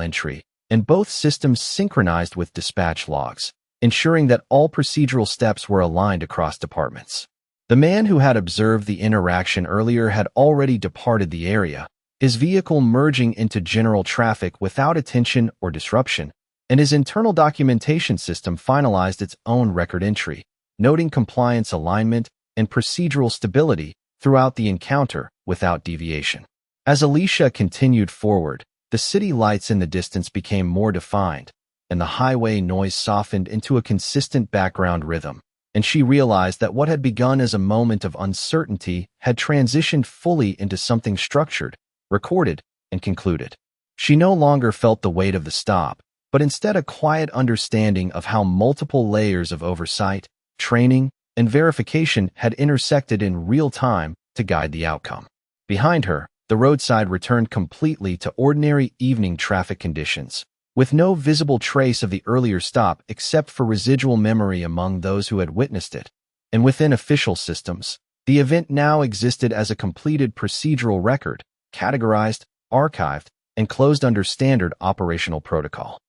[SPEAKER 1] entry, and both systems synchronized with dispatch logs, ensuring that all procedural steps were aligned across departments. The man who had observed the interaction earlier had already departed the area, his vehicle merging into general traffic without attention or disruption, and his internal documentation system finalized its own record entry, noting compliance alignment and procedural stability throughout the encounter without deviation. As Alicia continued forward, the city lights in the distance became more defined, and the highway noise softened into a consistent background rhythm, and she realized that what had begun as a moment of uncertainty had transitioned fully into something structured, recorded, and concluded. She no longer felt the weight of the stop, but instead a quiet understanding of how multiple layers of oversight, training, and verification had intersected in real time to guide the outcome. Behind her, the roadside returned completely to ordinary evening traffic conditions, with no visible trace of the earlier stop except for residual memory among those who had witnessed it. And within official systems, the event now existed as a completed procedural record, categorized, archived, and closed under standard operational protocol.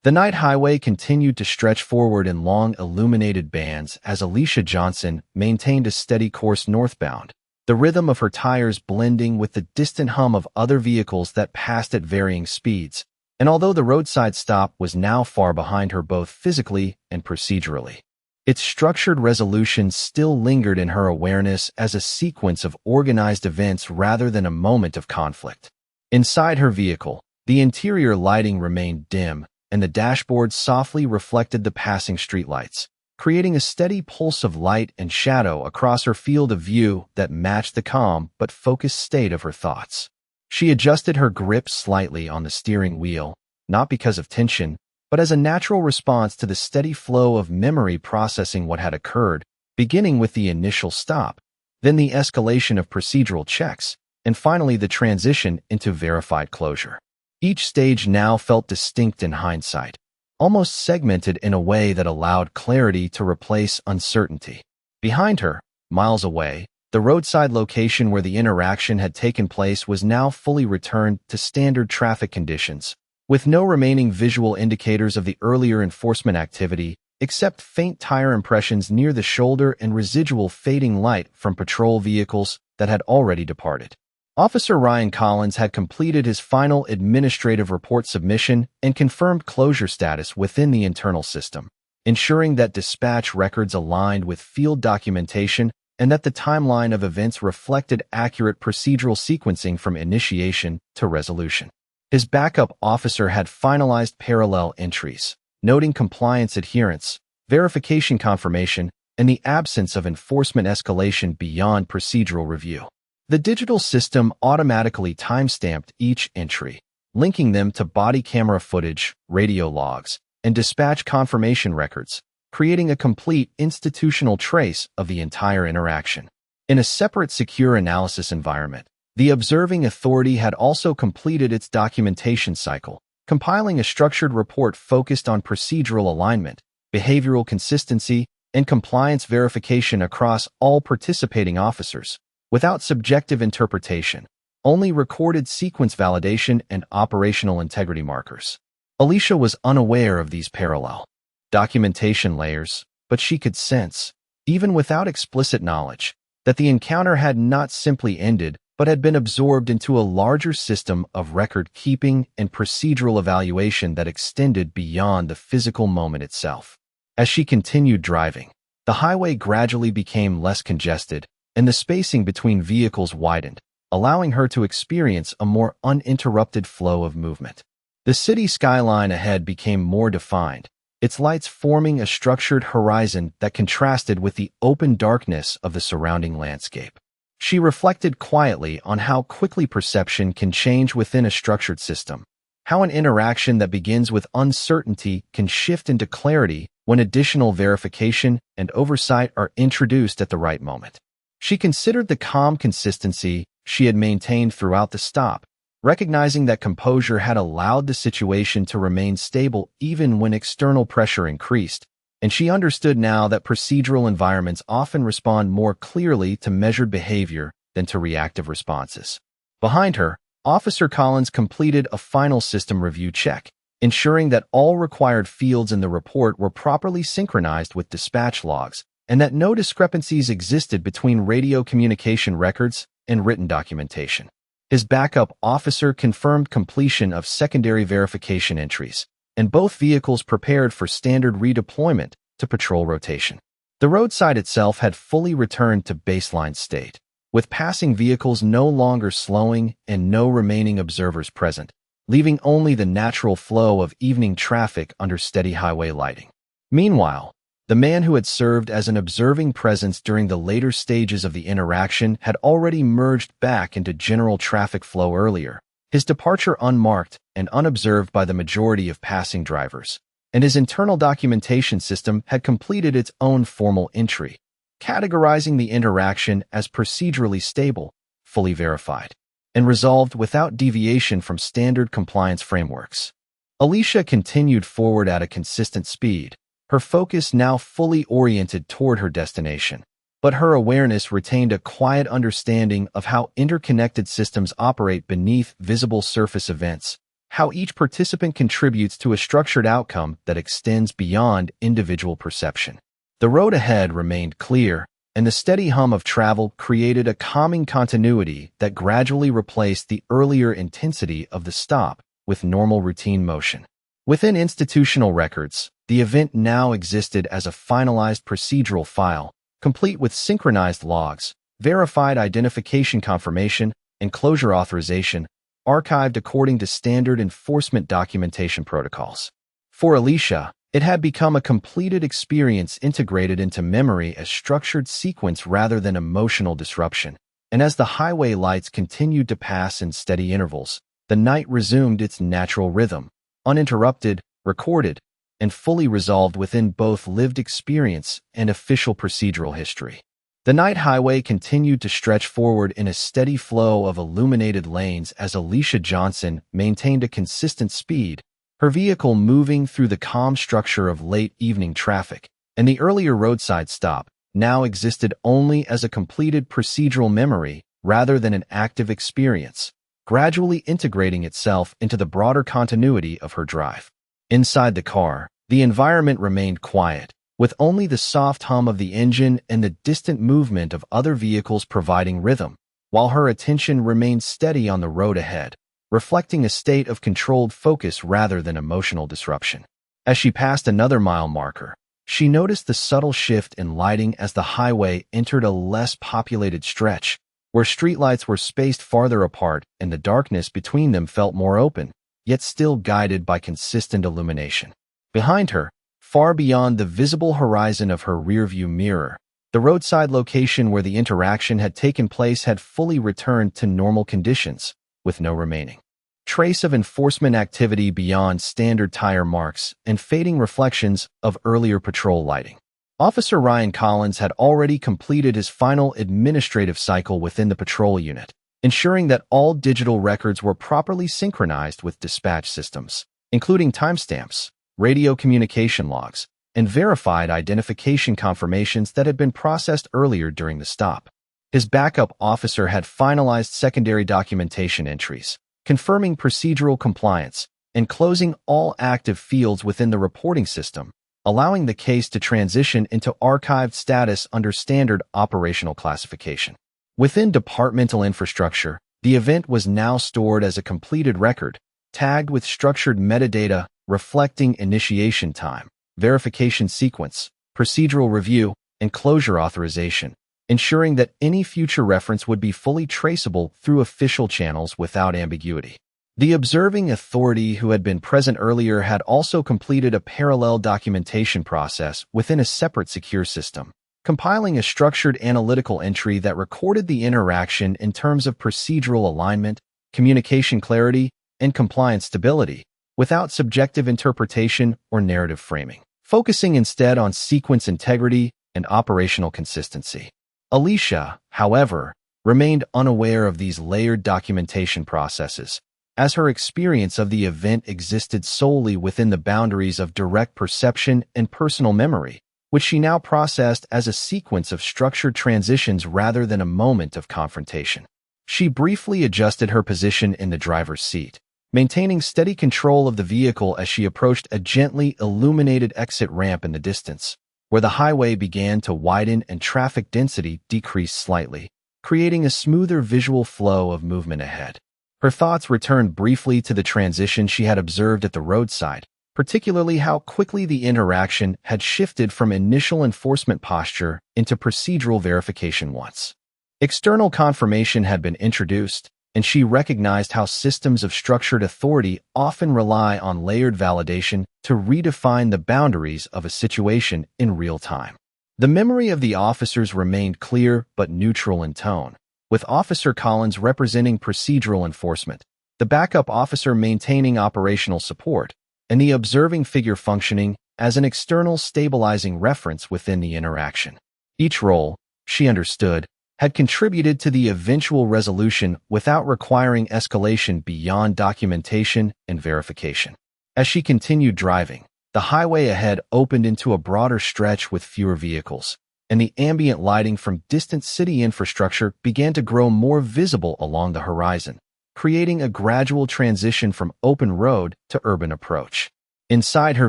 [SPEAKER 1] The night highway continued to stretch forward in long illuminated bands as Alicia Johnson maintained a steady course northbound, the rhythm of her tires blending with the distant hum of other vehicles that passed at varying speeds. And although the roadside stop was now far behind her both physically and procedurally, its structured resolution still lingered in her awareness as a sequence of organized events rather than a moment of conflict. Inside her vehicle, the interior lighting remained dim, and the dashboard softly reflected the passing streetlights, creating a steady pulse of light and shadow across her field of view that matched the calm but focused state of her thoughts. She adjusted her grip slightly on the steering wheel, not because of tension, but as a natural response to the steady flow of memory processing what had occurred, beginning with the initial stop, then the escalation of procedural checks, and finally the transition into verified closure. Each stage now felt distinct in hindsight, almost segmented in a way that allowed clarity to replace uncertainty. Behind her, miles away, the roadside location where the interaction had taken place was now fully returned to standard traffic conditions, with no remaining visual indicators of the earlier enforcement activity except faint tire impressions near the shoulder and residual fading light from patrol vehicles that had already departed. Officer Ryan Collins had completed his final administrative report submission and confirmed closure status within the internal system, ensuring that dispatch records aligned with field documentation and that the timeline of events reflected accurate procedural sequencing from initiation to resolution. His backup officer had finalized parallel entries, noting compliance adherence, verification confirmation, and the absence of enforcement escalation beyond procedural review. The digital system automatically timestamped each entry, linking them to body camera footage, radio logs, and dispatch confirmation records, creating a complete institutional trace of the entire interaction. In a separate secure analysis environment, the observing authority had also completed its documentation cycle, compiling a structured report focused on procedural alignment, behavioral consistency, and compliance verification across all participating officers, without subjective interpretation, only recorded sequence validation and operational integrity markers. Alicia was unaware of these parallel documentation layers, but she could sense, even without explicit knowledge, that the encounter had not simply ended but had been absorbed into a larger system of record-keeping and procedural evaluation that extended beyond the physical moment itself. As she continued driving, the highway gradually became less congested, and the spacing between vehicles widened, allowing her to experience a more uninterrupted flow of movement. The city skyline ahead became more defined, its lights forming a structured horizon that contrasted with the open darkness of the surrounding landscape. She reflected quietly on how quickly perception can change within a structured system, how an interaction that begins with uncertainty can shift into clarity when additional verification and oversight are introduced at the right moment. She considered the calm consistency she had maintained throughout the stop, recognizing that composure had allowed the situation to remain stable even when external pressure increased, and she understood now that procedural environments often respond more clearly to measured behavior than to reactive responses. Behind her, Officer Collins completed a final system review check, ensuring that all required fields in the report were properly synchronized with dispatch logs, and that no discrepancies existed between radio communication records and written documentation. His backup officer confirmed completion of secondary verification entries, and both vehicles prepared for standard redeployment to patrol rotation. The roadside itself had fully returned to baseline state, with passing vehicles no longer slowing and no remaining observers present, leaving only the natural flow of evening traffic under steady highway lighting. Meanwhile, the man who had served as an observing presence during the later stages of the interaction had already merged back into general traffic flow earlier, his departure unmarked and unobserved by the majority of passing drivers, and his internal documentation system had completed its own formal entry, categorizing the interaction as procedurally stable, fully verified, and resolved without deviation from standard compliance frameworks. Alicia continued forward at a consistent speed, her focus now fully oriented toward her destination, but her awareness retained a quiet understanding of how interconnected systems operate beneath visible surface events, how each participant contributes to a structured outcome that extends beyond individual perception. The road ahead remained clear, and the steady hum of travel created a calming continuity that gradually replaced the earlier intensity of the stop with normal routine motion. Within institutional records, the event now existed as a finalized procedural file, complete with synchronized logs, verified identification confirmation, and closure authorization, archived according to standard enforcement documentation protocols. For Alicia, it had become a completed experience integrated into memory as structured sequence rather than emotional disruption, and as the highway lights continued to pass in steady intervals, the night resumed its natural rhythm, uninterrupted, recorded, and fully resolved within both lived experience and official procedural history. The night highway continued to stretch forward in a steady flow of illuminated lanes as Alicia Johnson maintained a consistent speed, her vehicle moving through the calm structure of late evening traffic, and the earlier roadside stop now existed only as a completed procedural memory rather than an active experience, gradually integrating itself into the broader continuity of her drive. Inside the car, the environment remained quiet, with only the soft hum of the engine and the distant movement of other vehicles providing rhythm, while her attention remained steady on the road ahead, reflecting a state of controlled focus rather than emotional disruption. As she passed another mile marker, She noticed the subtle shift in lighting as the highway entered a less populated stretch, where streetlights were spaced farther apart and the darkness between them felt more open, yet still guided by consistent illumination. Behind her, far beyond the visible horizon of her rearview mirror, the roadside location where the interaction had taken place had fully returned to normal conditions, with no remaining trace of enforcement activity beyond standard tire marks and fading reflections of earlier patrol lighting. Officer Ryan Collins had already completed his final administrative cycle within the patrol unit, ensuring that all digital records were properly synchronized with dispatch systems, including timestamps, radio communication logs, and verified identification confirmations that had been processed earlier during the stop. His backup officer had finalized secondary documentation entries, confirming procedural compliance, and closing all active fields within the reporting system, allowing the case to transition into archived status under standard operational classification. Within departmental infrastructure, the event was now stored as a completed record, tagged with structured metadata reflecting initiation time, verification sequence, procedural review, and closure authorization, ensuring that any future reference would be fully traceable through official channels without ambiguity. The observing authority who had been present earlier had also completed a parallel documentation process within a separate secure system, compiling a structured analytical entry that recorded the interaction in terms of procedural alignment, communication clarity, and compliance stability, without subjective interpretation or narrative framing, focusing instead on sequence integrity and operational consistency. Alicia, however, remained unaware of these layered documentation processes, as her experience of the event existed solely within the boundaries of direct perception and personal memory, which she now processed as a sequence of structured transitions rather than a moment of confrontation. She briefly adjusted her position in the driver's seat, maintaining steady control of the vehicle as she approached a gently illuminated exit ramp in the distance, where the highway began to widen and traffic density decreased slightly, creating a smoother visual flow of movement ahead. Her thoughts returned briefly to the transition she had observed at the roadside, particularly how quickly the interaction had shifted from initial enforcement posture into procedural verification once external confirmation had been introduced, and she recognized how systems of structured authority often rely on layered validation to redefine the boundaries of a situation in real time. The memory of the officers remained clear but neutral in tone, with Officer Collins representing procedural enforcement, the backup officer maintaining operational support, and the observing figure functioning as an external stabilizing reference within the interaction. Each role, she understood, had contributed to the eventual resolution without requiring escalation beyond documentation and verification. As she continued driving, the highway ahead opened into a broader stretch with fewer vehicles, and the ambient lighting from distant city infrastructure began to grow more visible along the horizon, creating a gradual transition from open road to urban approach. Inside her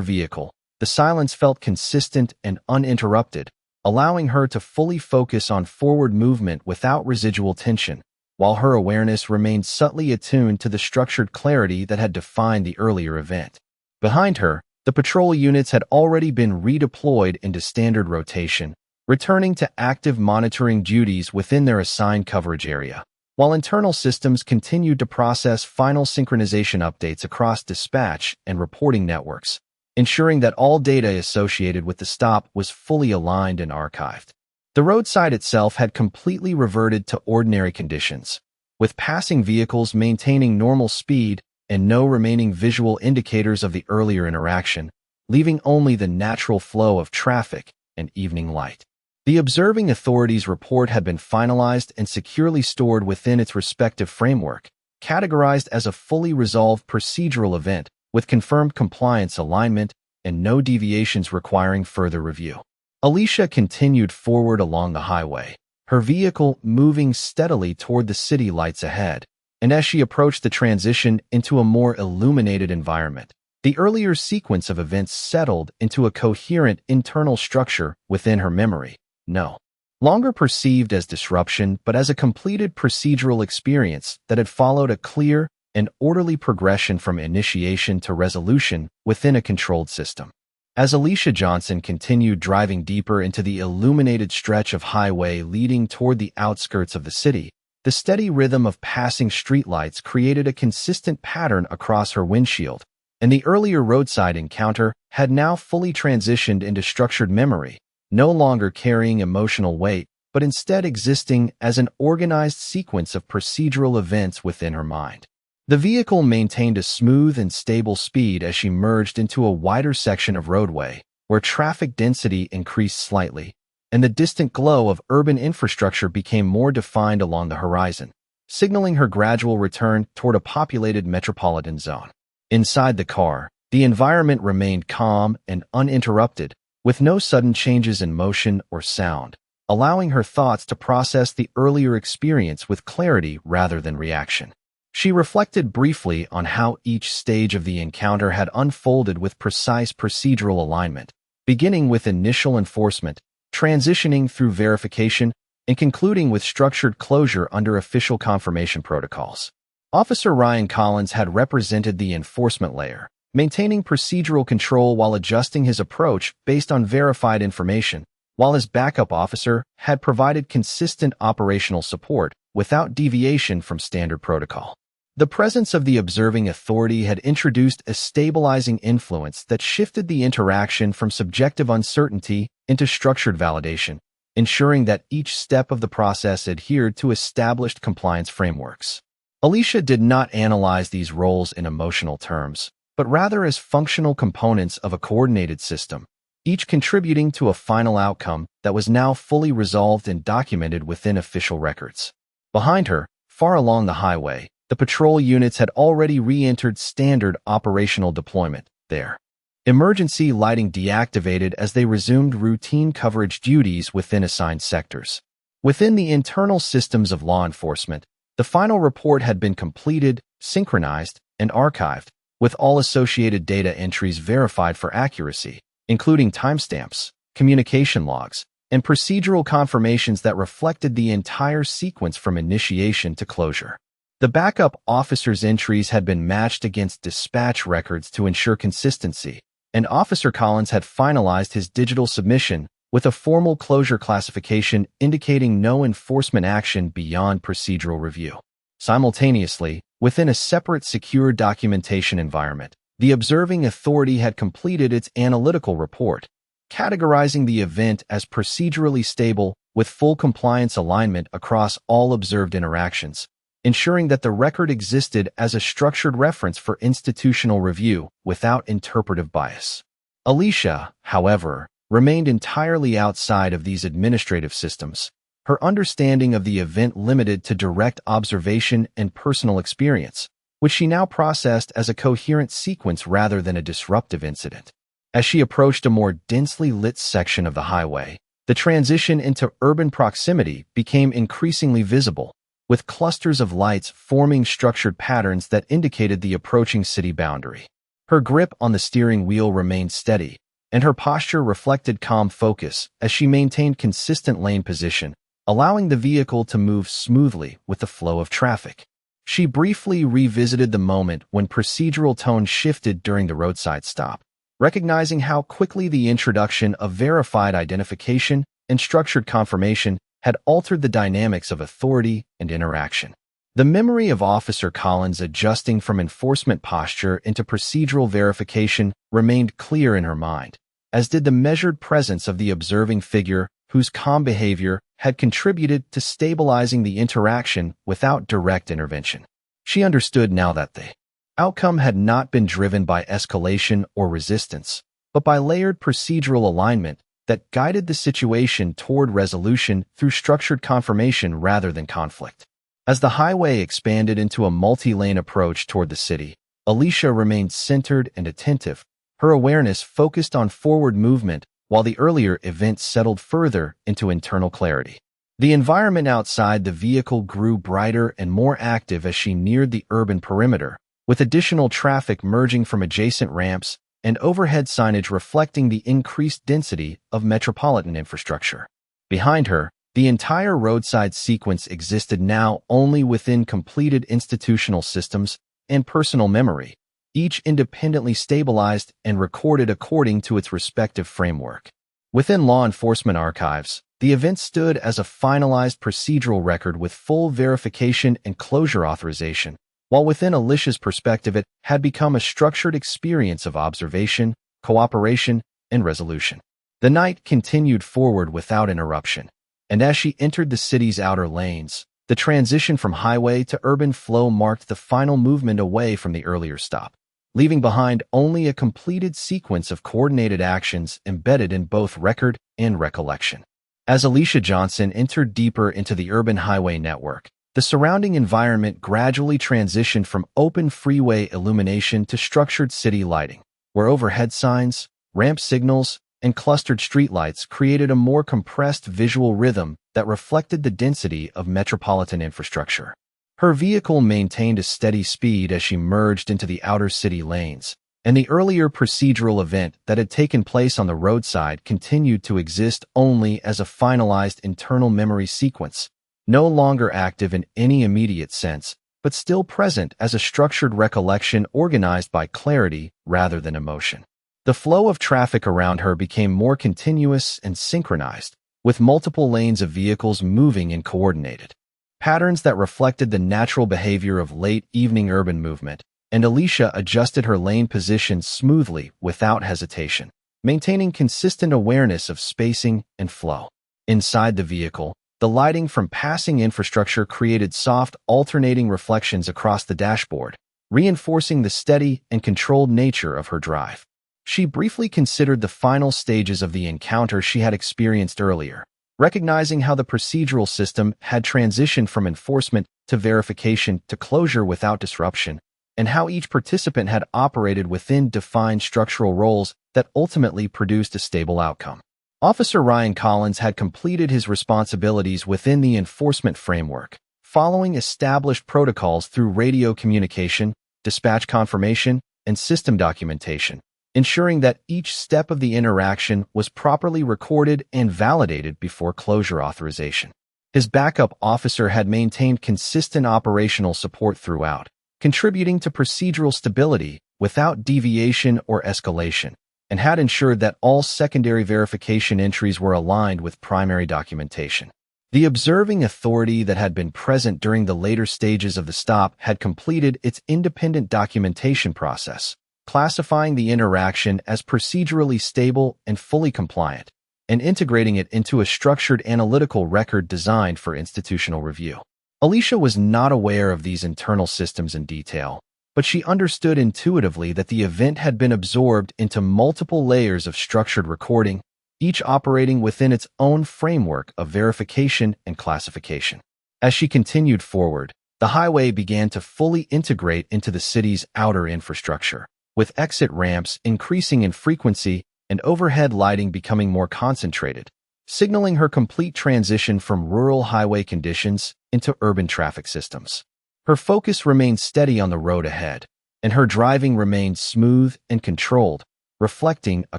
[SPEAKER 1] vehicle, the silence felt consistent and uninterrupted, allowing her to fully focus on forward movement without residual tension, while her awareness remained subtly attuned to the structured clarity that had defined the earlier event. Behind her, the patrol units had already been redeployed into standard rotation, returning to active monitoring duties within their assigned coverage area, while internal systems continued to process final synchronization updates across dispatch and reporting networks, ensuring that all data associated with the stop was fully aligned and archived. The roadside itself had completely reverted to ordinary conditions, with passing vehicles maintaining normal speed and no remaining visual indicators of the earlier interaction, leaving only the natural flow of traffic and evening light. The observing authority's report had been finalized and securely stored within its respective framework, categorized as a fully resolved procedural event with confirmed compliance alignment and no deviations requiring further review. Alicia continued forward along the highway, her vehicle moving steadily toward the city lights ahead, and as she approached the transition into a more illuminated environment, the earlier sequence of events settled into a coherent internal structure within her memory, no longer perceived as disruption but as a completed procedural experience that had followed a clear and orderly progression from initiation to resolution within a controlled system. As Alicia Johnson continued driving deeper into the illuminated stretch of highway leading toward the outskirts of the city, the steady rhythm of passing streetlights created a consistent pattern across her windshield, and the earlier roadside encounter had now fully transitioned into structured memory, no longer carrying emotional weight, but instead existing as an organized sequence of procedural events within her mind. The vehicle maintained a smooth and stable speed as she merged into a wider section of roadway, where traffic density increased slightly, and the distant glow of urban infrastructure became more defined along the horizon, signaling her gradual return toward a populated metropolitan zone. Inside the car, the environment remained calm and uninterrupted, with no sudden changes in motion or sound, allowing her thoughts to process the earlier experience with clarity rather than reaction. She reflected briefly on how each stage of the encounter had unfolded with precise procedural alignment, beginning with initial enforcement, transitioning through verification, and concluding with structured closure under official confirmation protocols. Officer Ryan Collins had represented the enforcement layer, maintaining procedural control while adjusting his approach based on verified information, while his backup officer had provided consistent operational support without deviation from standard protocol. The presence of the observing authority had introduced a stabilizing influence that shifted the interaction from subjective uncertainty into structured validation, ensuring that each step of the process adhered to established compliance frameworks. Alicia did not analyze these roles in emotional terms, but rather as functional components of a coordinated system, each contributing to a final outcome that was now fully resolved and documented within official records. Behind her, far along the highway, the patrol units had already re-entered standard operational deployment, their emergency lighting deactivated as they resumed routine coverage duties within assigned sectors. Within the internal systems of law enforcement, the final report had been completed, synchronized, and archived, with all associated data entries verified for accuracy, including timestamps, communication logs, and procedural confirmations that reflected the entire sequence from initiation to closure. The backup officer's entries had been matched against dispatch records to ensure consistency, and Officer Collins had finalized his digital submission with a formal closure classification indicating no enforcement action beyond procedural review. Simultaneously, within a separate secure documentation environment, the observing authority had completed its analytical report, categorizing the event as procedurally stable with full compliance alignment across all observed interactions, ensuring that the record existed as a structured reference for institutional review without interpretive bias. Alicia, however, remained entirely outside of these administrative systems, her understanding of the event limited to direct observation and personal experience, which she now processed as a coherent sequence rather than a disruptive incident. As she approached a more densely lit section of the highway, the transition into urban proximity became increasingly visible, with clusters of lights forming structured patterns that indicated the approaching city boundary. Her grip on the steering wheel remained steady, and her posture reflected calm focus as she maintained consistent lane position, allowing the vehicle to move smoothly with the flow of traffic. She briefly revisited the moment when procedural tone shifted during the roadside stop, recognizing how quickly the introduction of verified identification and structured confirmation had altered the dynamics of authority and interaction. The memory of Officer Collins adjusting from enforcement posture into procedural verification remained clear in her mind, as did the measured presence of the observing figure whose calm behavior had contributed to stabilizing the interaction without direct intervention. She understood now that the outcome had not been driven by escalation or resistance, but by layered procedural alignment that guided the situation toward resolution through structured confirmation rather than conflict. As the highway expanded into a multi-lane approach toward the city, Alicia remained centered and attentive, her awareness focused on forward movement while the earlier event settled further into internal clarity. The environment outside the vehicle grew brighter and more active as she neared the urban perimeter, with additional traffic merging from adjacent ramps and overhead signage reflecting the increased density of metropolitan infrastructure. Behind her, the entire roadside sequence existed now only within completed institutional systems and personal memory, each independently stabilized and recorded according to its respective framework. Within law enforcement archives, the event stood as a finalized procedural record with full verification and closure authorization, while within Alicia's perspective it had become a structured experience of observation, cooperation, and resolution. The night continued forward without interruption, and as she entered the city's outer lanes, the transition from highway to urban flow marked the final movement away from the earlier stop, leaving behind only a completed sequence of coordinated actions embedded in both record and recollection. As Alicia Johnson entered deeper into the urban highway network, the surrounding environment gradually transitioned from open freeway illumination to structured city lighting, where overhead signs, ramp signals, and clustered streetlights created a more compressed visual rhythm that reflected the density of metropolitan infrastructure. Her vehicle maintained a steady speed as she merged into the outer city lanes, and the earlier procedural event that had taken place on the roadside continued to exist only as a finalized internal memory sequence, no longer active in any immediate sense, but still present as a structured recollection organized by clarity rather than emotion. The flow of traffic around her became more continuous and synchronized, with multiple lanes of vehicles moving in coordinated patterns that reflected the natural behavior of late evening urban movement, and Alicia adjusted her lane position smoothly without hesitation, maintaining consistent awareness of spacing and flow. Inside the vehicle, the lighting from passing infrastructure created soft, alternating reflections across the dashboard, reinforcing the steady and controlled nature of her drive. She briefly considered the final stages of the encounter she had experienced earlier, recognizing how the procedural system had transitioned from enforcement to verification to closure without disruption, and how each participant had operated within defined structural roles that ultimately produced a stable outcome. Officer Ryan Collins had completed his responsibilities within the enforcement framework, following established protocols through radio communication, dispatch confirmation, and system documentation, ensuring that each step of the interaction was properly recorded and validated before closure authorization. His backup officer had maintained consistent operational support throughout, contributing to procedural stability without deviation or escalation, and had ensured that all secondary verification entries were aligned with primary documentation. The observing authority that had been present during the later stages of the stop had completed its independent documentation process, classifying the interaction as procedurally stable and fully compliant, and integrating it into a structured analytical record designed for institutional review. Alicia was not aware of these internal systems in detail, but she understood intuitively that the event had been absorbed into multiple layers of structured recording, each operating within its own framework of verification and classification. As she continued forward, the highway began to fully integrate into the city's outer infrastructure, with exit ramps increasing in frequency and overhead lighting becoming more concentrated, signaling her complete transition from rural highway conditions into urban traffic systems. Her focus remained steady on the road ahead, and her driving remained smooth and controlled, reflecting a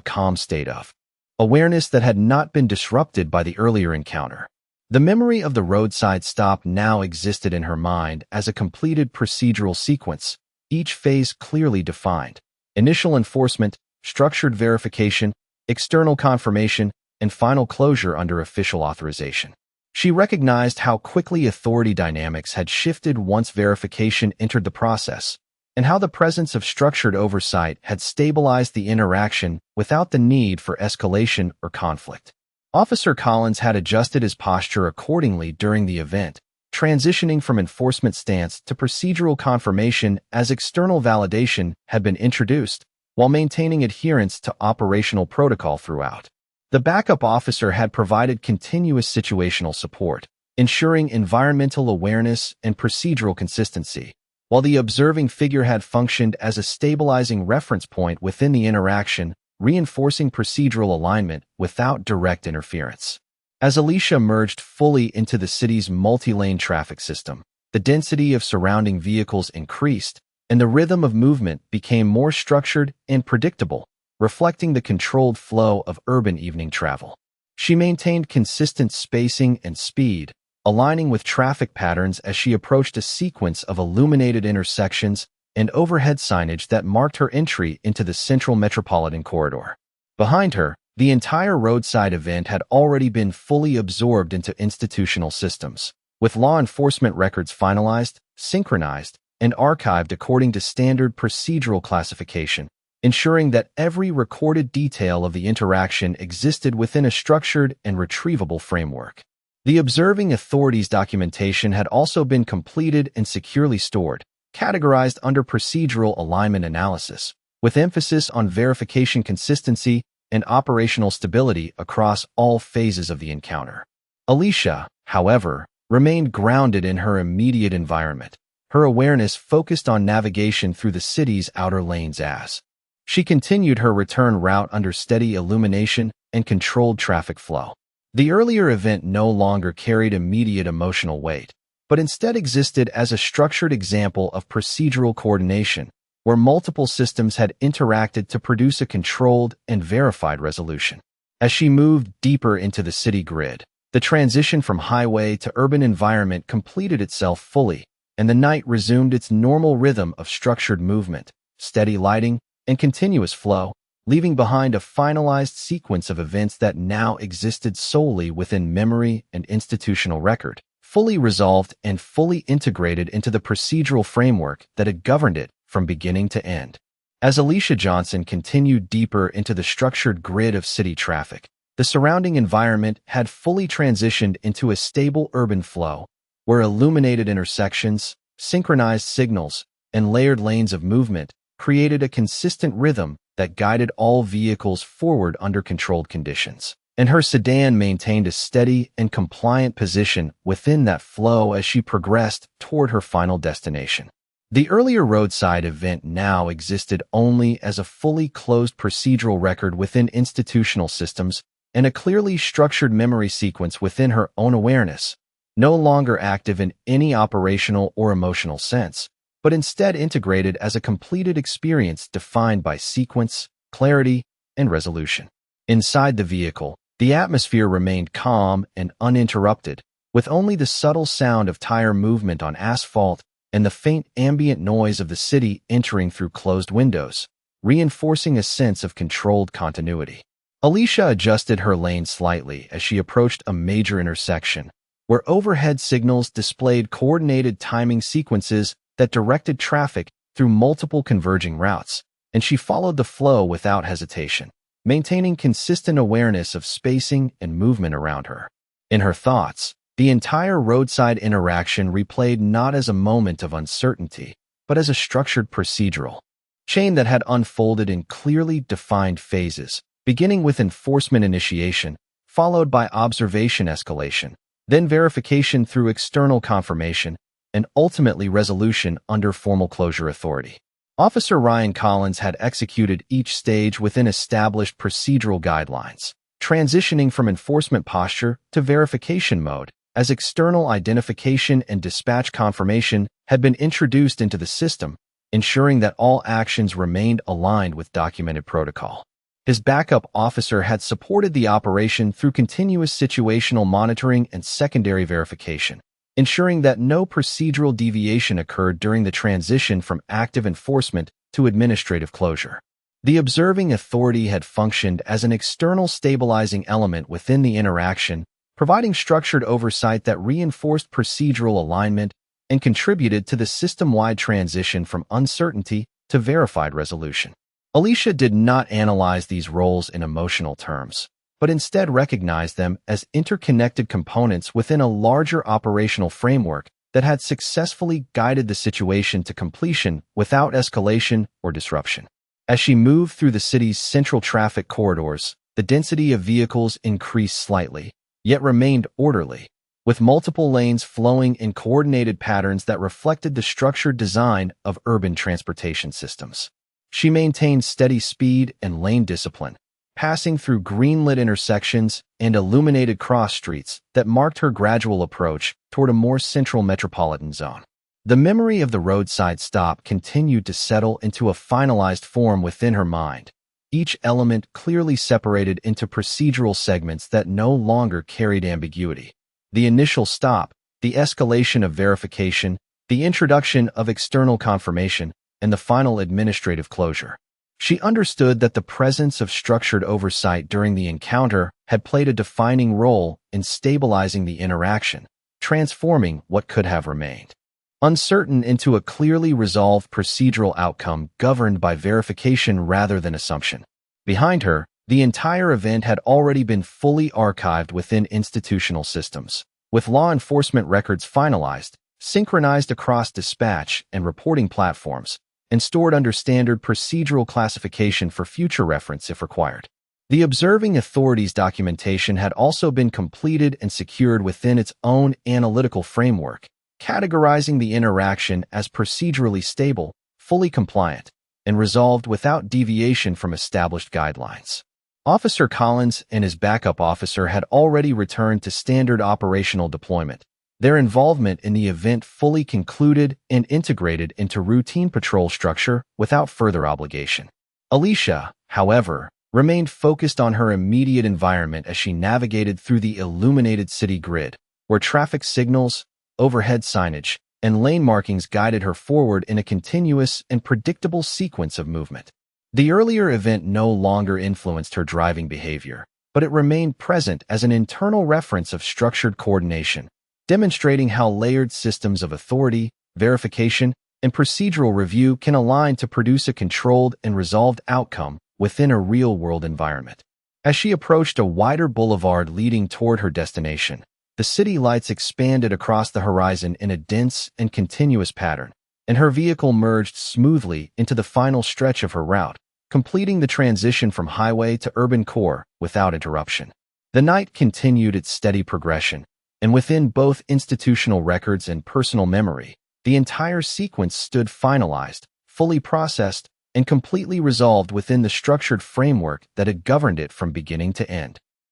[SPEAKER 1] calm state of awareness that had not been disrupted by the earlier encounter. The memory of the roadside stop now existed in her mind as a completed procedural sequence, each phase clearly defined: initial enforcement, structured verification, external confirmation, and final closure under official authorization. She recognized how quickly authority dynamics had shifted once verification entered the process, and how the presence of structured oversight had stabilized the interaction without the need for escalation or conflict. Officer Collins had adjusted his posture accordingly during the event, transitioning from enforcement stance to procedural confirmation as external validation had been introduced, while maintaining adherence to operational protocol throughout. The backup officer had provided continuous situational support, ensuring environmental awareness and procedural consistency, while the observing figure had functioned as a stabilizing reference point within the interaction, reinforcing procedural alignment without direct interference. As Alicia merged fully into the city's multi-lane traffic system, the density of surrounding vehicles increased, and the rhythm of movement became more structured and predictable, reflecting the controlled flow of urban evening travel. She maintained consistent spacing and speed, aligning with traffic patterns as she approached a sequence of illuminated intersections and overhead signage that marked her entry into the central metropolitan corridor. Behind her, the entire roadside event had already been fully absorbed into institutional systems, with law enforcement records finalized, synchronized, and archived according to standard procedural classification, ensuring that every recorded detail of the interaction existed within a structured and retrievable framework. The observing authorities' documentation had also been completed and securely stored, categorized under procedural alignment analysis, with emphasis on verification consistency and operational stability across all phases of the encounter. Alicia, however, remained grounded in her immediate environment, her awareness focused on navigation through the city's outer lanes as she continued her return route under steady illumination and controlled traffic flow. The earlier event no longer carried immediate emotional weight, but instead existed as a structured example of procedural coordination, where multiple systems had interacted to produce a controlled and verified resolution. As she moved deeper into the city grid, the transition from highway to urban environment completed itself fully, and the night resumed its normal rhythm of structured movement, steady lighting, and continuous flow, leaving behind a finalized sequence of events that now existed solely within memory and institutional record, fully resolved and fully integrated into the procedural framework that had governed it from beginning to end. As Alicia Johnson continued deeper into the structured grid of city traffic, the surrounding environment had fully transitioned into a stable urban flow, where illuminated intersections, synchronized signals, and layered lanes of movement created a consistent rhythm that guided all vehicles forward under controlled conditions. And her sedan maintained a steady and compliant position within that flow as she progressed toward her final destination. The earlier roadside event now existed only as a fully closed procedural record within institutional systems and a clearly structured memory sequence within her own awareness, no longer active in any operational or emotional sense, but instead integrated as a completed experience defined by sequence, clarity, and resolution. Inside the vehicle, the atmosphere remained calm and uninterrupted, with only the subtle sound of tire movement on asphalt and the faint ambient noise of the city entering through closed windows, reinforcing a sense of controlled continuity. Alicia adjusted her lane slightly as she approached a major intersection, where overhead signals displayed coordinated timing sequences that directed traffic through multiple converging routes, and she followed the flow without hesitation, maintaining consistent awareness of spacing and movement around her. In her thoughts, the entire roadside interaction replayed not as a moment of uncertainty, but as a structured procedural chain that had unfolded in clearly defined phases, beginning with enforcement initiation, followed by observation escalation, then verification through external confirmation, and ultimately resolution under formal closure authority. Officer Ryan Collins had executed each stage within established procedural guidelines, transitioning from enforcement posture to verification mode, as external identification and dispatch confirmation had been introduced into the system, ensuring that all actions remained aligned with documented protocol. His backup officer had supported the operation through continuous situational monitoring and secondary verification, ensuring that no procedural deviation occurred during the transition from active enforcement to administrative closure. The observing authority had functioned as an external stabilizing element within the interaction, providing structured oversight that reinforced procedural alignment and contributed to the system-wide transition from uncertainty to verified resolution. Alicia did not analyze these roles in emotional terms, but instead recognized them as interconnected components within a larger operational framework that had successfully guided the situation to completion without escalation or disruption. As she moved through the city's central traffic corridors, the density of vehicles increased slightly, yet remained orderly, with multiple lanes flowing in coordinated patterns that reflected the structured design of urban transportation systems. She maintained steady speed and lane discipline, passing through green-lit intersections and illuminated cross streets that marked her gradual approach toward a more central metropolitan zone. The memory of the roadside stop continued to settle into a finalized form within her mind, each element clearly separated into procedural segments that no longer carried ambiguity. The initial stop, the escalation of verification, the introduction of external confirmation, and the final administrative closure. She understood that the presence of structured oversight during the encounter had played a defining role in stabilizing the interaction, transforming what could have remained uncertain into a clearly resolved procedural outcome governed by verification rather than assumption. Behind her, the entire event had already been fully archived within institutional systems, with law enforcement records finalized, synchronized across dispatch and reporting platforms, and stored under standard procedural classification for future reference if required. The observing authorities' documentation had also been completed and secured within its own analytical framework, categorizing the interaction as procedurally stable, fully compliant, and resolved without deviation from established guidelines. Officer Collins and his backup officer had already returned to standard operational deployment, their involvement in the event fully concluded and integrated into routine patrol structure without further obligation. Alicia, however, remained focused on her immediate environment as she navigated through the illuminated city grid, where traffic signals, overhead signage, and lane markings guided her forward in a continuous and predictable sequence of movement. The earlier event no longer influenced her driving behavior, but it remained present as an internal reference of structured coordination, demonstrating how layered systems of authority, verification, and procedural review can align to produce a controlled and resolved outcome within a real-world environment. As she approached a wider boulevard leading toward her destination, the city lights expanded across the horizon in a dense and continuous pattern, and her vehicle merged smoothly into the final stretch of her route, completing the transition from highway to urban core without interruption. The night continued its steady progression, and within both institutional records and personal memory, the entire sequence stood finalized, fully processed, and completely resolved within the structured framework that had governed it from beginning to end.